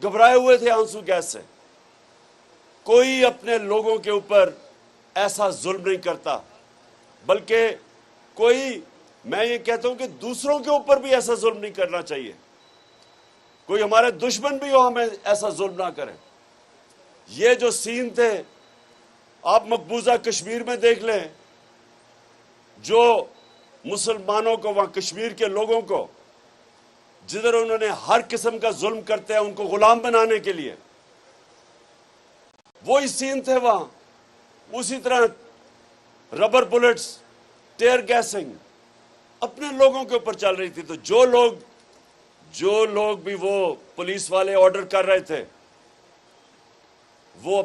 घबराए हुए थे आंसू गैस से। कोई अपने लोगों के ऊपर ऐसा जुल्म नहीं करता, बल्कि कोई, मैं ये कहता हूं कि दूसरों के ऊपर भी ऐसा जुल्म नहीं करना चाहिए। कोई हमारे दुश्मन भी हो, हमें ऐसा जुल्म ना करें। ये जो सीन थे आप मकबूजा कश्मीर में देख लें, जो मुसलमानों को, वहां कश्मीर के लोगों को, जिधर उन्होंने हर किस्म का जुल्म करते हैं उनको गुलाम बनाने के लिए, वही सीन थे वहां। उसी तरह रबर बुलेट्स, टेयर गैसिंग अपने लोगों के ऊपर चल रही थी। तो जो लोग भी वो पुलिस वाले ऑर्डर कर रहे थे, वो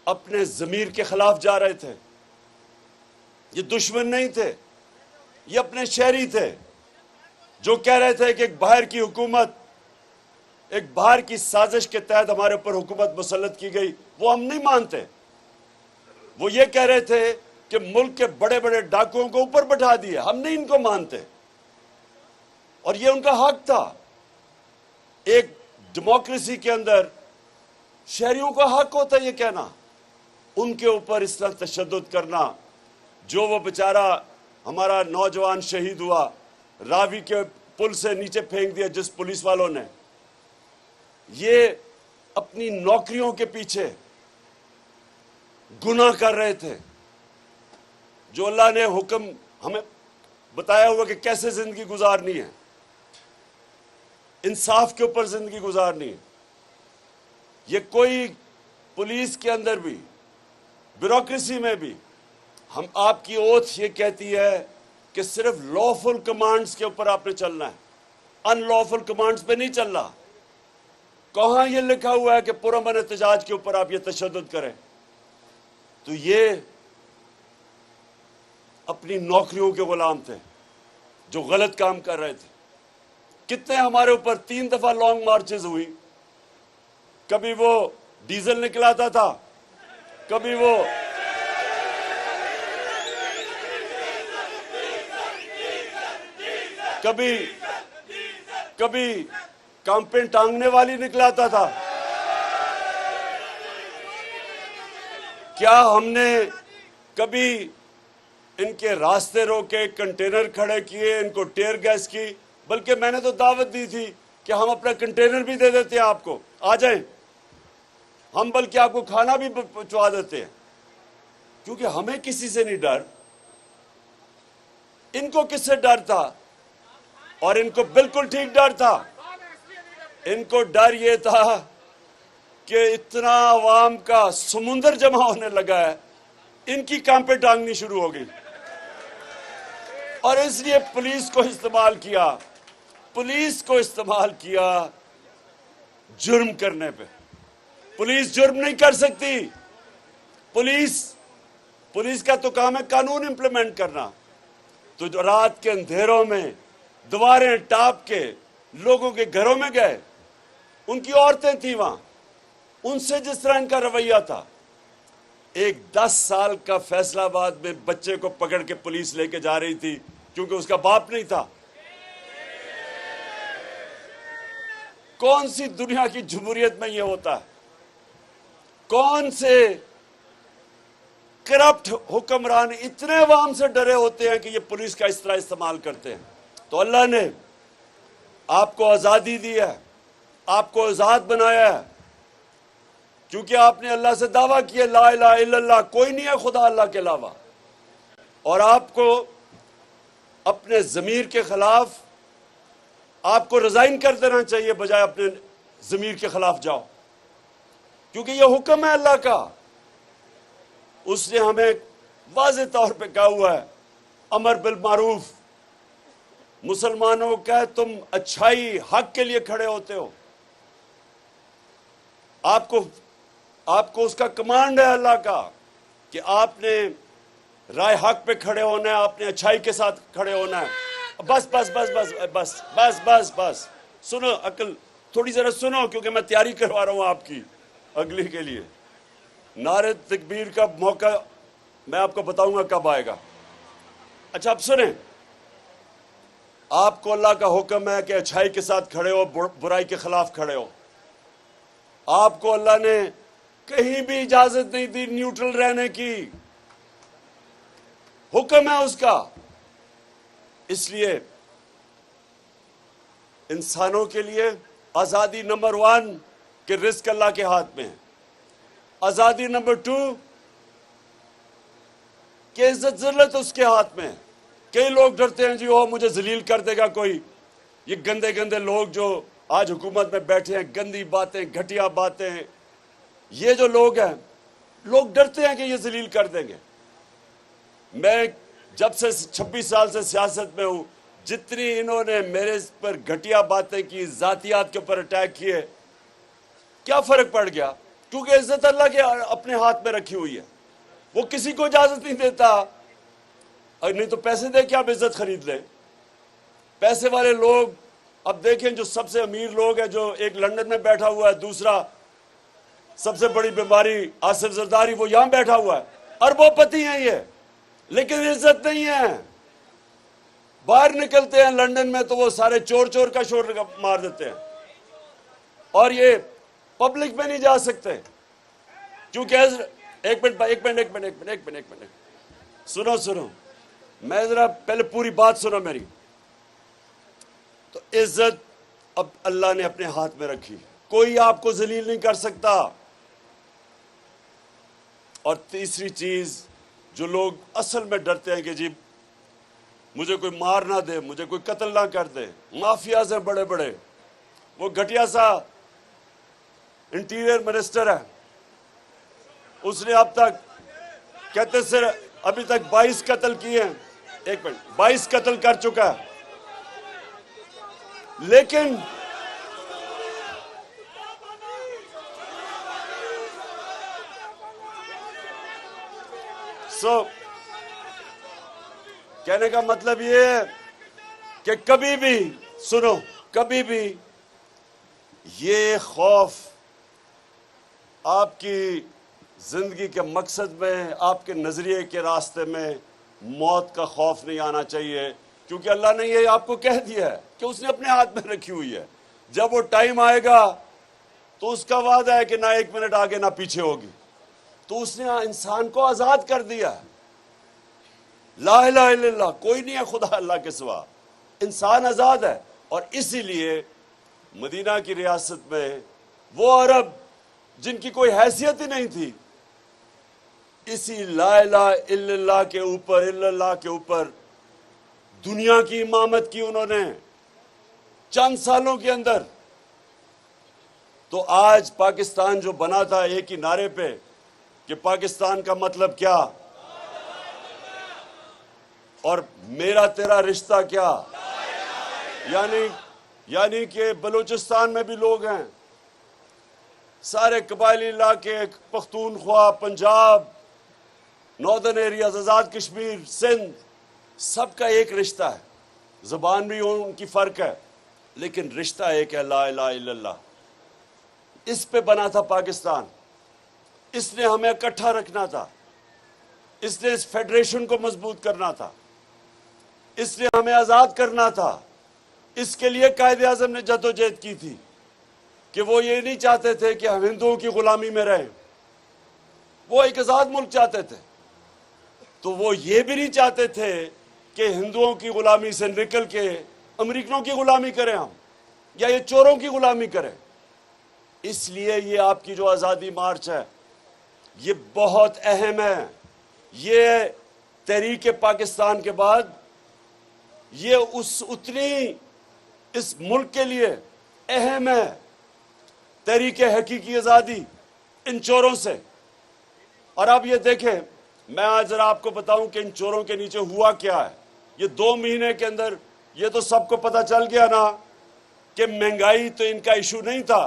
अपने जमीर के खिलाफ जा रहे थे। ये दुश्मन नहीं थे, ये अपने शहरी थे जो कह रहे थे कि एक बाहर की हुकूमत, एक बाहर की साजिश के तहत हमारे ऊपर हुकूमत मुसल्लत की गई। वो हम नहीं मानते। वो ये कह रहे थे कि मुल्क के बड़े बड़े डाकुओं को ऊपर बैठा दिए, हम नहीं इनको मानते। और ये उनका हक था। एक डेमोक्रेसी के अंदर शहरियों का हक होता है ये कहना। उनके ऊपर इस तरह तशद्दुद करना, जो वो बेचारा हमारा नौजवान शहीद हुआ, रावी के पुल से नीचे फेंक दिया जिस पुलिस वालों ने, ये अपनी नौकरियों के पीछे गुनाह कर रहे थे। जो अल्लाह ने हुक्म हमें बताया हुआ कि कैसे जिंदगी गुजारनी है, इंसाफ के ऊपर जिंदगी गुजारनी है। ये कोई पुलिस के अंदर भी, ब्यूरोक्रेसी में भी, हम आपकी ओथ ये कहती है कि सिर्फ लॉफुल कमांड्स के ऊपर आपने चलना है, अनलॉफुल कमांड्स पे नहीं चलना। कहां ये लिखा हुआ है कि पुरअमन एहतजाज के ऊपर आप ये तशद्दुद करें? तो ये अपनी नौकरियों के गुलाम थे जो गलत काम कर रहे थे। कितने हमारे ऊपर 3 दफा लॉन्ग मार्चेस हुई। कभी वो डीजल निकलाता था, कभी वो कभी कैंपेन टांगने वाली निकलाता था। क्या हमने कभी इनके रास्ते रोके, कंटेनर खड़े किए, इनको टेयर गैस की? बल्कि मैंने तो दावत दी थी कि हम अपना कंटेनर भी दे देते हैं आपको, आ जाएं। हम बल्कि आपको खाना भी पहुंचा देते हैं, क्योंकि हमें किसी से नहीं डर। इनको किससे डर था? और इनको बिल्कुल ठीक डर था। इनको डर ये था कि इतना आवाम का समुंदर जमा होने लगा है, इनकी कैंपें टांगनी शुरू हो गई। और इसलिए पुलिस को इस्तेमाल किया जुर्म करने पे। पुलिस जुर्म नहीं कर सकती। पुलिस का तो काम है कानून इंप्लीमेंट करना। तो जो रात के अंधेरों में दीवारें टाप के लोगों के घरों में गए, उनकी औरतें थी वहां, उनसे जिस तरह इनका रवैया था। एक 10 साल का फैसलाबाद में बच्चे को पकड़ के पुलिस लेके जा रही थी क्योंकि उसका बाप नहीं था। कौन सी दुनिया की जमहूरियत में यह होता है? कौन से करप्ट हुक्मरान इतने अवाम से डरे होते हैं कि ये पुलिस का इस तरह इस्तेमाल करते हैं? तो अल्लाह ने आपको आजादी दी है, आपको आजाद बनाया है, क्योंकि आपने अल्लाह से दावा किया ला इलाहा इल्लल्लाह, कोई नहीं है खुदा अल्लाह के अलावा। और आपको अपने ज़मीर के खिलाफ आपको रिजाइन कर देना चाहिए, बजाय अपने ज़मीर के खिलाफ जाओ, क्योंकि यह हुक्म है अल्लाह का। उसने हमें वाज़ेह तौर पे कहा हुआ है, अमर बिल मारूफ, मुसलमानों को कहे तुम अच्छाई हक के लिए खड़े होते हो। आपको उसका कमांड है अल्लाह का कि आपने राय हक पे खड़े होना है, आपने अच्छाई के साथ खड़े होना है। बस बस बस बस बस बस बस बस सुनो, अकल थोड़ी जरा सुनो, क्योंकि मैं तैयारी करवा रहा हूं आपकी अगली के लिए। नारे तकबीर का मौका मैं आपको बताऊंगा कब आएगा। अच्छा, अब सुने, आपको अल्लाह का हुक्म है कि अच्छाई के साथ खड़े हो, बुराई के खिलाफ खड़े हो। आपको अल्लाह ने कहीं भी इजाजत नहीं दी न्यूट्रल रहने की, हुक्म है उसका। इसलिए इंसानों के लिए आजादी नंबर 1 कि रिस्क अल्लाह के हाथ में है। आजादी नंबर 2 कि इज्जत जिल्लत उसके हाथ में है। कई लोग डरते हैं जी ओ मुझे जलील कर देगा कोई। ये गंदे गंदे लोग जो आज हुकूमत में बैठे हैं, गंदी बातें, घटिया बातें, ये जो लोग हैं, लोग डरते हैं कि ये जलील कर देंगे। मैं जब से 26 साल से सियासत में हूं, जितनी इन्होंने मेरे पर घटिया बातें की, जातियात के ऊपर अटैक किए, क्या फर्क पड़ गया? क्योंकि इज्जत अल्लाह के अपने हाथ में रखी हुई है। वो किसी को इजाजत नहीं देता। और नहीं तो पैसे दे के आप इज्जत खरीद लें। पैसे वाले लोग अब देखें, जो सबसे अमीर लोग हैं, जो एक लंदन में बैठा हुआ है, दूसरा सबसे बड़ी बीमारी आसिफ जरदारी, वो यहां बैठा हुआ है, अरबोपति हैं ये, लेकिन इज्जत नहीं है। बाहर निकलते हैं लंदन में तो वो सारे चोर चोर का शोर मार देते हैं, और ये पब्लिक में नहीं जा सकते क्योंकि एक मिनट सुनो, मैं जरा पहले पूरी बात सुनो मेरी। तो इज्जत अब अल्लाह ने अपने हाथ में रखी, कोई आपको जलील नहीं कर सकता। और तीसरी चीज, जो लोग असल में डरते हैं कि जी मुझे कोई मार ना दे, मुझे कोई कत्ल ना कर दे, माफियाज हैं बड़े बड़े। वो घटिया सा इंटीरियर मिनिस्टर है, उसने अब तक कहते सर अभी तक 22 कत्ल किए हैं। 22 कत्ल कर चुका है, लेकिन कहने का मतलब ये है कि कभी भी सुनो, कभी भी ये खौफ आपकी जिंदगी के मकसद में, आपके नजरिए के रास्ते में मौत का खौफ नहीं आना चाहिए, क्योंकि अल्लाह ने ये आपको कह दिया है कि उसने अपने हाथ में रखी हुई है। जब वो टाइम आएगा तो उसका वादा है कि ना 1 मिनट आगे ना पीछे होगी। तो उसने इंसान को आजाद कर दिया। ला इलाहा इल्लल्लाह, कोई नहीं है खुदा अल्लाह के सिवा, इंसान आजाद है। और इसीलिए मदीना की रियासत में वो अरब जिनकी कोई हैसियत ही नहीं थी, इसी ला इलाहा इल्लल्लाह के ऊपर दुनिया की इमामत की उन्होंने चंद सालों के अंदर। तो आज पाकिस्तान जो बना था एक ही नारे पे कि पाकिस्तान का मतलब क्या और मेरा तेरा रिश्ता क्या, यानी कि बलूचिस्तान में भी लोग हैं, सारे कबायली इलाके, पख्तूनख्वा, पंजाब, नॉर्दर्न एरियाज, आजाद कश्मीर, सिंध, सबका एक रिश्ता है। जुबान भी उनकी फर्क है, लेकिन रिश्ता एक है, ला इलाहा इल्लल्लाह। इस पे बना था पाकिस्तान। इसने हमें इकट्ठा रखना था, इसने इस फेडरेशन को मजबूत करना था, इसने हमें आजाद करना था। इसके लिए कायदे आजम ने जद्दोजहद की थी कि वो ये नहीं चाहते थे कि हम हिंदुओं की गुलामी में रहें, वो एक आजाद मुल्क चाहते थे। तो वो ये भी नहीं चाहते थे कि हिंदुओं की गुलामी से निकल के अमेरिकनों की गुलामी करें हम, या ये चोरों की गुलामी करें। इसलिए ये आपकी जो आज़ादी मार्च है ये बहुत अहम है। ये तहरीक पाकिस्तान के बाद ये उतनी इस मुल्क के लिए अहम है, तहरीक हकीकी आज़ादी इन चोरों से। और अब ये देखें, मैं आज जरा आपको बताऊं कि इन चोरों के नीचे हुआ क्या है। ये 2 महीने के अंदर ये तो सबको पता चल गया ना कि महंगाई तो इनका इशू नहीं था,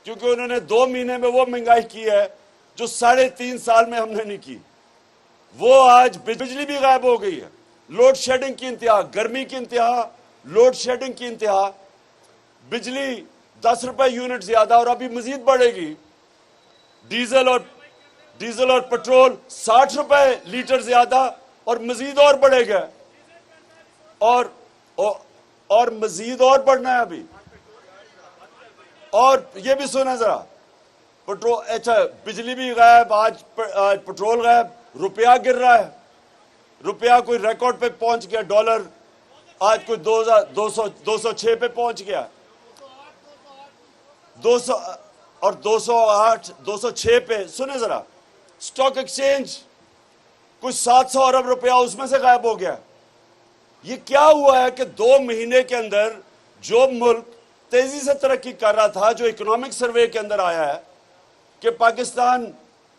क्योंकि उन्होंने 2 महीने में वो महंगाई की है जो 3.5 साल में हमने नहीं की। वो आज बिजली भी गायब हो गई है, लोड शेडिंग की इंतहा, गर्मी की इंतहा, लोड शेडिंग की इंतहा, बिजली 10 रुपए यूनिट ज्यादा और अभी मजीद बढ़ेगी। डीजल और पेट्रोल 60 रुपए लीटर ज्यादा और मजीद और बढ़ेगा। और और मजीद और बढ़ना है अभी। और ये भी सुना जरा, पेट्रोल, अच्छा बिजली भी गायब, आज पेट्रोल गायब, रुपया गिर रहा है, रुपया कोई रिकॉर्ड पे पहुंच गया, डॉलर आज कोई 206 पे पहुंच गया, 200 और 208 206 पे। सुने जरा, स्टॉक एक्सचेंज कुछ 700 अरब रुपया उसमें से गायब हो गया। ये क्या हुआ है कि 2 महीने के अंदर जो मुल्क तेजी से तरक्की कर रहा था, जो इकोनॉमिक सर्वे के अंदर आया है कि पाकिस्तान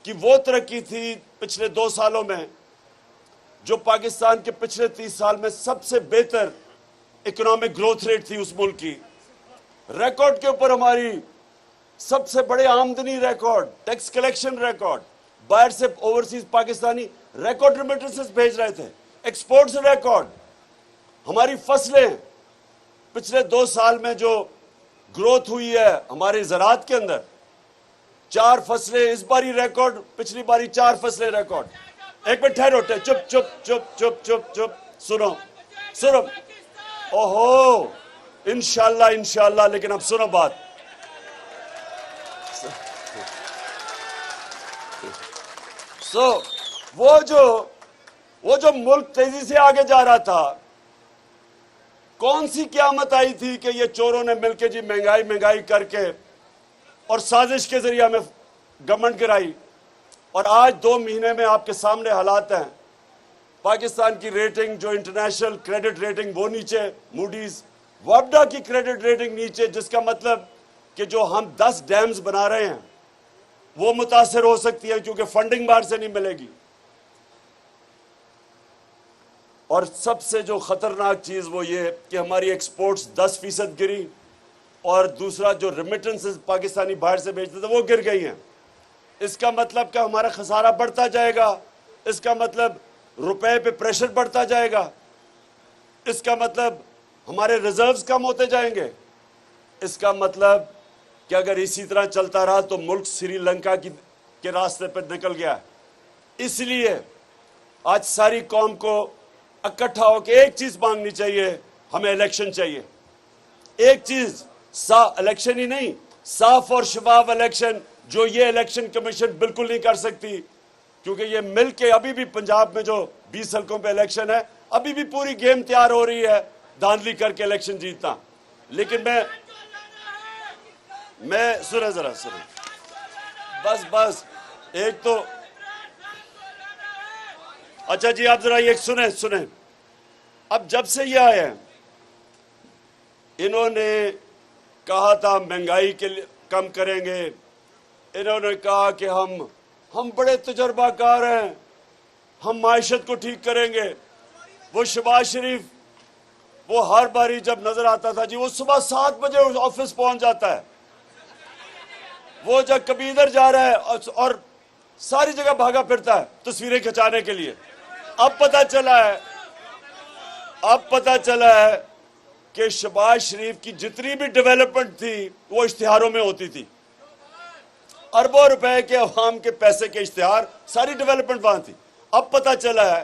की वो तरक्की थी पिछले 2 सालों में जो पाकिस्तान के पिछले 30 साल में सबसे बेहतर इकोनॉमिक ग्रोथ रेट थी उस मुल्क की, रिकॉर्ड के ऊपर हमारी सबसे बड़े आमदनी रिकॉर्ड, टैक्स कलेक्शन रिकॉर्ड, बाहर से ओवरसीज पाकिस्तानी रिकॉर्ड रेमिटेंसेस भेज रहे थे, एक्सपोर्ट्स रिकॉर्ड, हमारी फसलें पिछले 2 साल में जो ग्रोथ हुई है हमारे ज़राअत के अंदर, 4 फसलें इस बारी रिकॉर्ड, पिछली बारी 4 फसलें रिकॉर्ड। एक मिनट ठहरो, चुप चुप चुप चुप चुप चुप, सुनो सुनो, ओहो इंशाल्लाह इंशाल्लाह, लेकिन अब सुनो बात। वो जो मुल्क तेजी से आगे जा रहा था, कौन सी क़यामत आई थी कि ये चोरों ने मिलकर जी महंगाई करके और साजिश के जरिए हमें गवर्नमेंट गिराई। और आज 2 महीने में आपके सामने हालात हैं, पाकिस्तान की रेटिंग, जो इंटरनेशनल क्रेडिट रेटिंग, वो नीचे, मूडीज, वापडा की क्रेडिट रेटिंग नीचे, जिसका मतलब कि जो हम 10 डैम्स बना रहे हैं वो मुतासर हो सकती है क्योंकि फंडिंग बाहर से नहीं मिलेगी। और सबसे जो खतरनाक चीज वो ये कि हमारी एक्सपोर्ट्स 10% गिरी, और दूसरा जो रेमिटेंसेस पाकिस्तानी बाहर से भेजते थे वो गिर गई हैं। इसका मतलब कि हमारा खसारा बढ़ता जाएगा, इसका मतलब रुपए पे प्रेशर बढ़ता जाएगा, इसका मतलब हमारे रिजर्व्स कम होते जाएंगे, इसका मतलब कि अगर इसी तरह चलता रहा तो मुल्क श्रीलंका के रास्ते पर निकल गया। इसलिए आज सारी कौम को इकट्ठा होकर एक चीज मांगनी चाहिए, हमें इलेक्शन चाहिए। एक चीज, इलेक्शन ही नहीं, साफ और शफाफ इलेक्शन, जो ये इलेक्शन कमीशन बिल्कुल नहीं कर सकती, क्योंकि ये मिल के अभी भी पंजाब में जो 20 हल्कों पे इलेक्शन है, अभी भी पूरी गेम तैयार हो रही है धांधली करके इलेक्शन जीतना। लेकिन मैं सुने जरा, सुने बस एक तो, अच्छा जी आप जरा ये सुने, अब जब से ये आए हैं, इन्होंने कहा था महंगाई के लिए कम करेंगे, इन्होंने कहा कि हम बड़े तजर्बाकार हैं, हम माइशत को ठीक करेंगे। वो शहबाज शरीफ, वो हर बारी जब नजर आता था जी, वो सुबह 7 बजे ऑफिस पहुंच जाता है, वो जब कभी इधर जा रहा है और सारी जगह भागा फिरता है तस्वीरें खिंचाने के लिए। अब पता चला है कि शहबाज शरीफ की जितनी भी डेवलपमेंट थी वो इश्तिहारों में होती थी, अरबों रुपए के अवाम के पैसे के इश्तिहार, सारी डेवलपमेंट वहां थी। अब पता चला है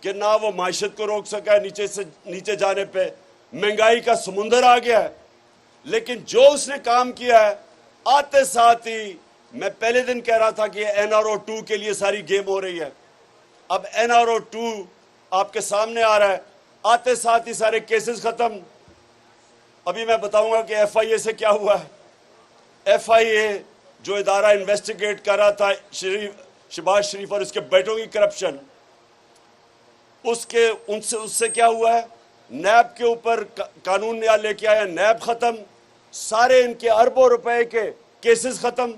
कि ना वो माइशत को रोक सका है, नीचे जाने पे महंगाई का समुंदर आ गया है। लेकिन जो उसने काम किया है, आते साथ ही, मैं पहले दिन कह रहा था कि NRO 2 के लिए सारी गेम हो रही है, अब NRO 2 आपके सामने आ रहा है, आते साथ ही सारे केसेस खत्म। अभी मैं बताऊंगा कि FIA से क्या हुआ है। FIA जो इदारा इन्वेस्टिगेट कर रहा था शहबाज शरीफ और उसके बेटों की करप्शन, उससे क्या हुआ है, नैब के ऊपर कानून नया लेके आया, नैब खत्म, सारे इनके अरबों रुपए के केसेस खत्म,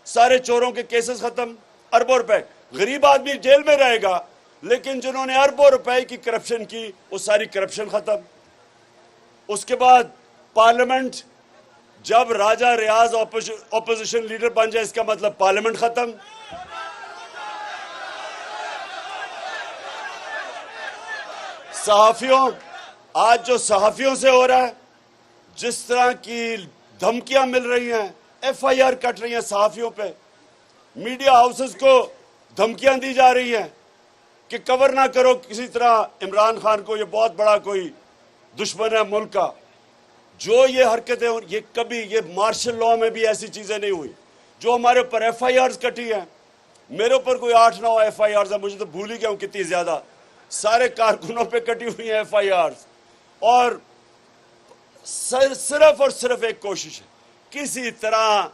सारे चोरों के केसेस खत्म, अरबों रुपए। गरीब आदमी जेल में रहेगा, लेकिन जिन्होंने अरबों रुपए की करप्शन की वो सारी करप्शन खत्म। उसके बाद पार्लियामेंट, जब राजा रियाज ऑपोजिशन लीडर बन जाए, इसका मतलब पार्लियामेंट खत्म। सहाफियों, आज जो सहाफियों से हो रहा है, जिस तरह की धमकियां मिल रही हैं, FIR कट रही हैं सहाफियों पे, मीडिया हाउसेस को धमकियां दी जा रही हैं कि कवर ना करो किसी तरह इमरान खान को, ये बहुत बड़ा कोई दुश्मन है मुल्क का। जो ये हरकतें, ये कभी, ये मार्शल लॉ में भी ऐसी चीजें नहीं हुई। जो हमारे ऊपर FIRs कटी हैं, मेरे ऊपर कोई 8-9 FIRs है, मुझे तो भूल ही गया हूं कितनी ज्यादा, सारे कारकुनों पे कटी हुई हैं FIRs। और सिर्फ और सिर्फ एक कोशिश है, किसी तरह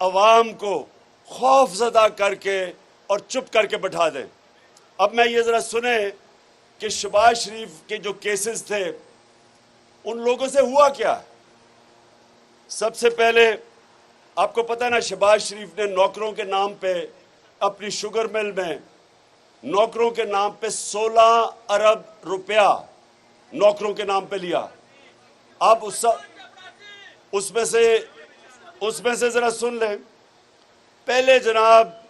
अवाम को खौफजदा करके और चुप करके बैठा दें। अब मैं ये जरा सुने कि शहबाज शरीफ के जो केसेस थे, उन लोगों से हुआ क्या। सबसे पहले आपको पता है ना, शहबाज शरीफ ने नौकरों के नाम पे अपनी शुगर मिल में नौकरों के नाम पे 16 अरब रुपया नौकरों के नाम पे लिया। आप उसमें से जरा सुन लें। पहले जनाब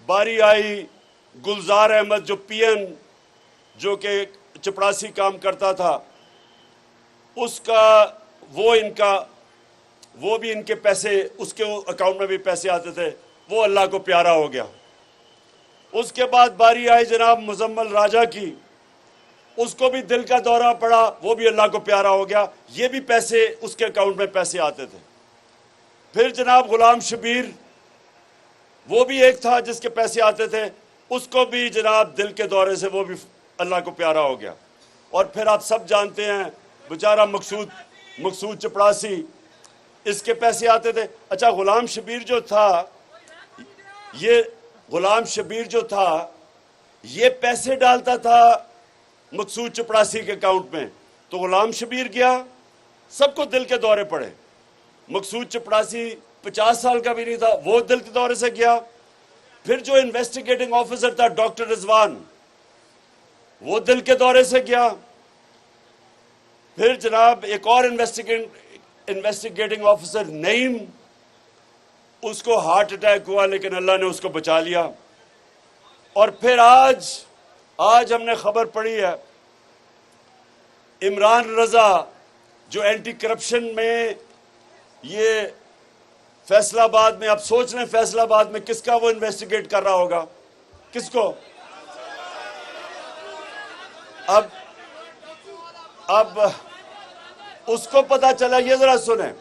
बारी आई गुलजार अहमद, जो PN, जो कि चपरासी काम करता था, उसका वो भी इनके पैसे, उसके अकाउंट में भी पैसे आते थे, वो अल्लाह को प्यारा हो गया। उसके बाद बारी आई जनाब मुजम्मल राजा की, उसको भी दिल का दौरा पड़ा, वो भी अल्लाह को प्यारा हो गया, ये भी पैसे, उसके अकाउंट में पैसे आते थे। फिर जनाब गुलाम शबीर, वो भी एक था जिसके पैसे आते थे, उसको भी जनाब दिल के दौरे से वो भी अल्लाह को प्यारा हो गया। और फिर आप सब जानते हैं बेचारा मकसूद चपड़ासी, इसके पैसे आते थे। अच्छा, गुलाम शबीर जो था ये पैसे डालता था मकसूद चपड़ासी के अकाउंट में, तो गुलाम शबीर गया, सबको दिल के दौरे पड़े। मकसूद चपड़ासी 50 साल का भी नहीं था, वो दिल के दौरे से गया। फिर जो इन्वेस्टिगेटिंग ऑफिसर था डॉक्टर रिजवान, वो दिल के दौरे से गया। फिर जनाब एक और इन्वेस्टिगेटिंग ऑफिसर नईम, उसको हार्ट अटैक हुआ, लेकिन अल्लाह ने उसको बचा लिया। और फिर आज हमने खबर पढ़ी है, इमरान रजा जो एंटी करप्शन में, ये फैसलाबाद में, आप सोच रहे हैं फैसलाबाद में किसका वो इन्वेस्टिगेट कर रहा होगा, किसको। अब उसको पता चला, ये जरा सुने,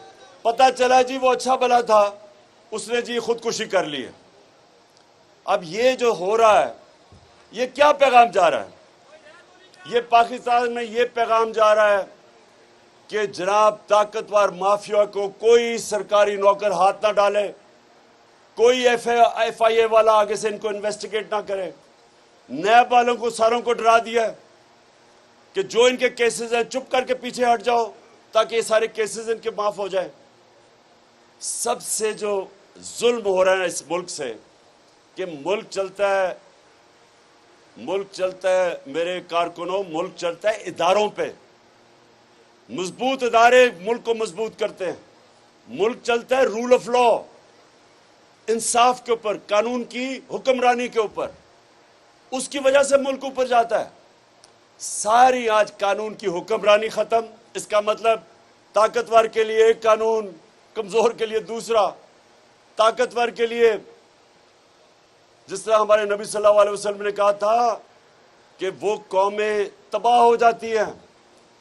पता चला जी वो अच्छा भला था, उसने जी खुदकुशी कर ली है। अब ये जो हो रहा है, ये क्या पैगाम जा रहा है, ये पाकिस्तान में ये पैगाम जा रहा है कि जनाब ताकतवर माफिया को कोई सरकारी नौकर हाथ ना डाले, कोई FIA वाला आगे से इनको इन्वेस्टिगेट ना करे। नैब वालों को सारों को डरा दिया कि जो इनके केसेस हैं चुप करके पीछे हट जाओ, ताकि ये सारे केसेस इनके माफ हो जाए। सबसे जो जुल्म हो रहा है इस मुल्क से, कि मुल्क चलता है मेरे कारकुनों, मुल्क चलता है इदारों पे। मजबूत इदारे मुल्क को मजबूत करते हैं। मुल्क चलता है रूल ऑफ लॉ, इंसाफ के ऊपर, कानून की हुक्मरानी के ऊपर। उसकी वजह से मुल्क ऊपर जाता है। सारी आज कानून की हुक्मरानी खत्म। इसका मतलब ताकतवर के लिए एक कानून, कमजोर के लिए दूसरा। ताकतवर के लिए, जिस तरह हमारे नबी सल्लल्लाहु अलैहि वसल्लम ने कहा था कि वो कौमें तबाह हो जाती हैं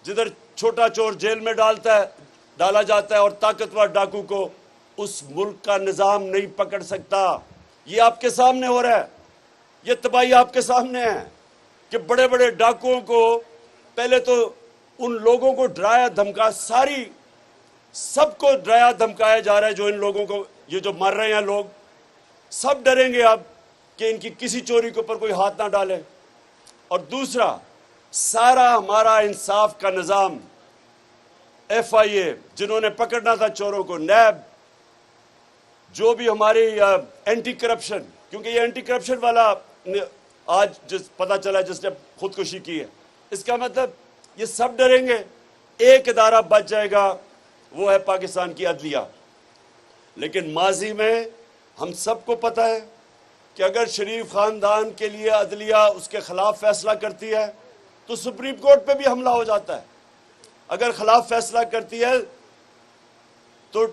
जिधर छोटा चोर जेल में डाला जाता है और ताकतवर डाकू को उस मुल्क का निजाम नहीं पकड़ सकता। ये आपके सामने हो रहा है, ये तबाही आपके सामने है कि बड़े बड़े डाकुओं को पहले तो उन लोगों को डराया धमका, सबको डराया धमकाया जा रहा है। जो इन लोगों को, ये जो मर रहे हैं लोग, सब डरेंगे अब कि इनकी किसी चोरी के ऊपर कोई हाथ ना डाले। और दूसरा, सारा हमारा इंसाफ का निजाम, FIA जिन्होंने पकड़ना था चोरों को, नैब, जो भी हमारी एंटी करप्शन, क्योंकि ये एंटी करप्शन वाला आज पता चला जिसने खुदकुशी की है, इसका मतलब ये सब डरेंगे। एक इदारा बच जाएगा, वो है पाकिस्तान की अदलिया। लेकिन माजी में हम सबको पता है कि अगर शरीफ खानदान के लिए अदलिया उसके खिलाफ फैसला करती है तो सुप्रीम कोर्ट पे भी हमला हो जाता है। अगर खिलाफ फैसला करती है तो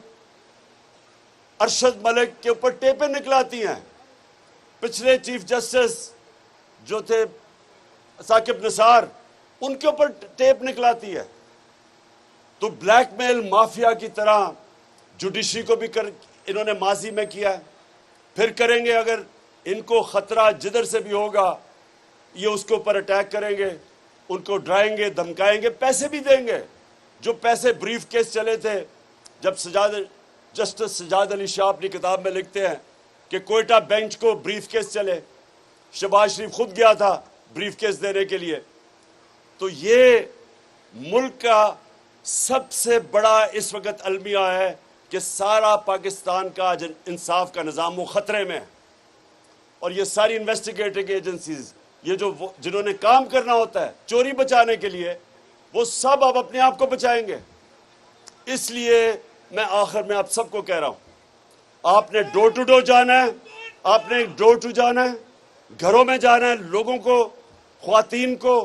अरशद मलिक के ऊपर टेपें निकलाती हैं। पिछले चीफ जस्टिस जो थे साकिब निसार, उनके ऊपर टेप निकलाती है। तो ब्लैकमेल माफिया की तरह जुडिशरी को भी इन्होंने माजी में किया है, फिर करेंगे। अगर इनको खतरा जिधर से भी होगा ये उसके ऊपर अटैक करेंगे, उनको डराएंगे, धमकाएंगे, पैसे भी देंगे। जो पैसे ब्रीफ केस चले थे, जब जस्टिस सजाद अली शाह अपनी किताब में लिखते हैं कि कोयटा बेंच को ब्रीफ केस चले, शहबाज शरीफ खुद गया था ब्रीफ केस देने के लिए। तो ये मुल्क का सबसे बड़ा इस वक्त अलमिया है कि सारा पाकिस्तान का इंसाफ का निज़ाम वो खतरे में है। और ये सारी इन्वेस्टिगेटिव एजेंसीज, ये जो जिन्होंने काम करना होता है चोरी बचाने के लिए, वो सब अब अपने आप को बचाएंगे। इसलिए मैं आखिर में आप सबको कह रहा हूं, आपने डोर टू डोर जाना है, आपने डोर टू जाना है, घरों में जाना है, लोगों को, ख्वातीन को,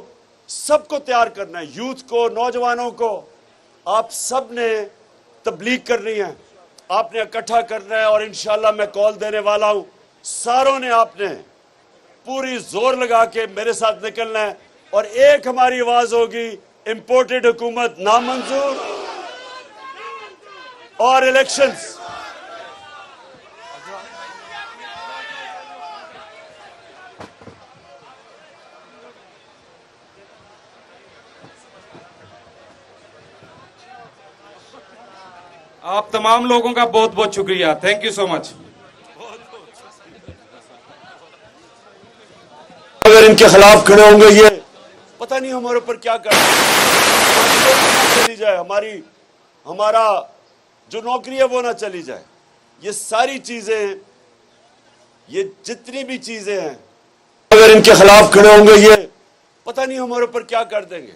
सबको तैयार करना है, यूथ को, नौजवानों को। आप सब ने तबलीग करनी है, आपने इकट्ठा करना है। और इंशाल्लाह मैं कॉल देने वाला हूं, सारों ने आपने पूरी जोर लगा के मेरे साथ निकलना है। और एक हमारी आवाज होगी, इंपोर्टेड हुकूमत नामंजूर और इलेक्शंस। आप तमाम लोगों का बहुत बहुत शुक्रिया। Thank you so much. अगर इनके खिलाफ खड़े होंगे, ये पता नहीं हमारे ऊपर क्या कर चली जाए, हमारा जो नौकरी है वो ना चली जाए। ये सारी चीजें, ये जितनी भी चीजें हैं, अगर इनके खिलाफ खड़े होंगे, ये पता नहीं हमारे ऊपर क्या कर देंगे।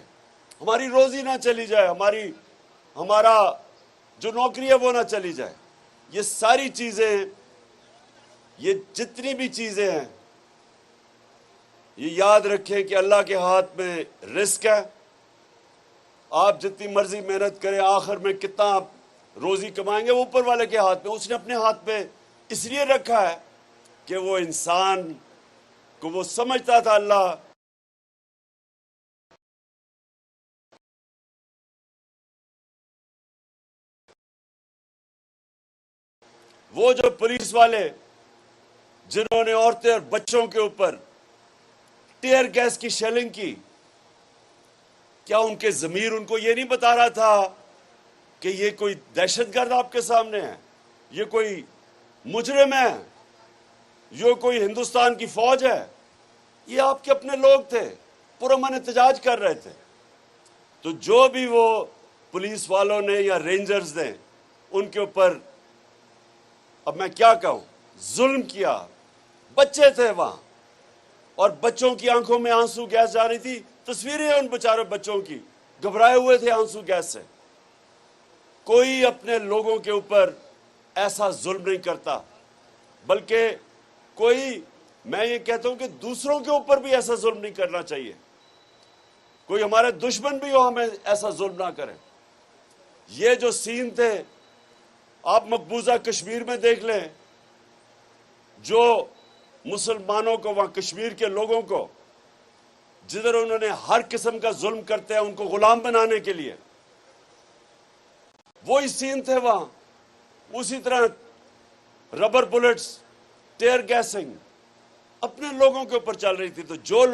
हमारी रोजी ना चली जाए, हमारा जो नौकरी है वो ना चली जाए। ये सारी चीजें, ये जितनी भी चीजें हैं, ये याद रखें कि अल्लाह के हाथ में रिस्क है। आप जितनी मर्जी मेहनत करें, आखिर में कितना आप रोजी कमाएंगे वो ऊपर वाले के हाथ में। उसने अपने हाथ में इसलिए रखा है कि वो इंसान को वो समझता था अल्लाह वो जो पुलिस वाले जिन्होंने औरतें और बच्चों के ऊपर टीयर गैस की शेलिंग की, क्या उनके ज़मीर उनको ये नहीं बता रहा था कि ये कोई दहशतगर्द आपके सामने है, ये कोई मुजरिम है, ये कोई हिंदुस्तान की फौज है? ये आपके अपने लोग थे, पुरअमन एहतजाज कर रहे थे। तो जो भी वो पुलिस वालों ने या रेंजर्स ने उनके ऊपर, अब मैं क्या कहूं, जुल्म किया। बच्चे थे वहां और बच्चों की आंखों में आंसू गैस जा रही थी। तस्वीरें उन बेचारों बच्चों की, घबराए हुए थे आंसू गैस से। कोई अपने लोगों के ऊपर ऐसा जुल्म नहीं करता, बल्कि कोई, मैं ये कहता हूं कि दूसरों के ऊपर भी ऐसा जुल्म नहीं करना चाहिए। कोई हमारे दुश्मन भी हो, हमें ऐसा जुल्म ना करें। ये जो सीन थे, आप मकबूजा कश्मीर में देख लें, जो मुसलमानों को, वहां कश्मीर के लोगों को, जिधर उन्होंने हर किस्म का जुल्म करते हैं उनको गुलाम बनाने के लिए, वही सीन थे वहां। उसी तरह रबर बुलेट्स, टेयर गैसिंग अपने लोगों के ऊपर चल रही थी। तो जो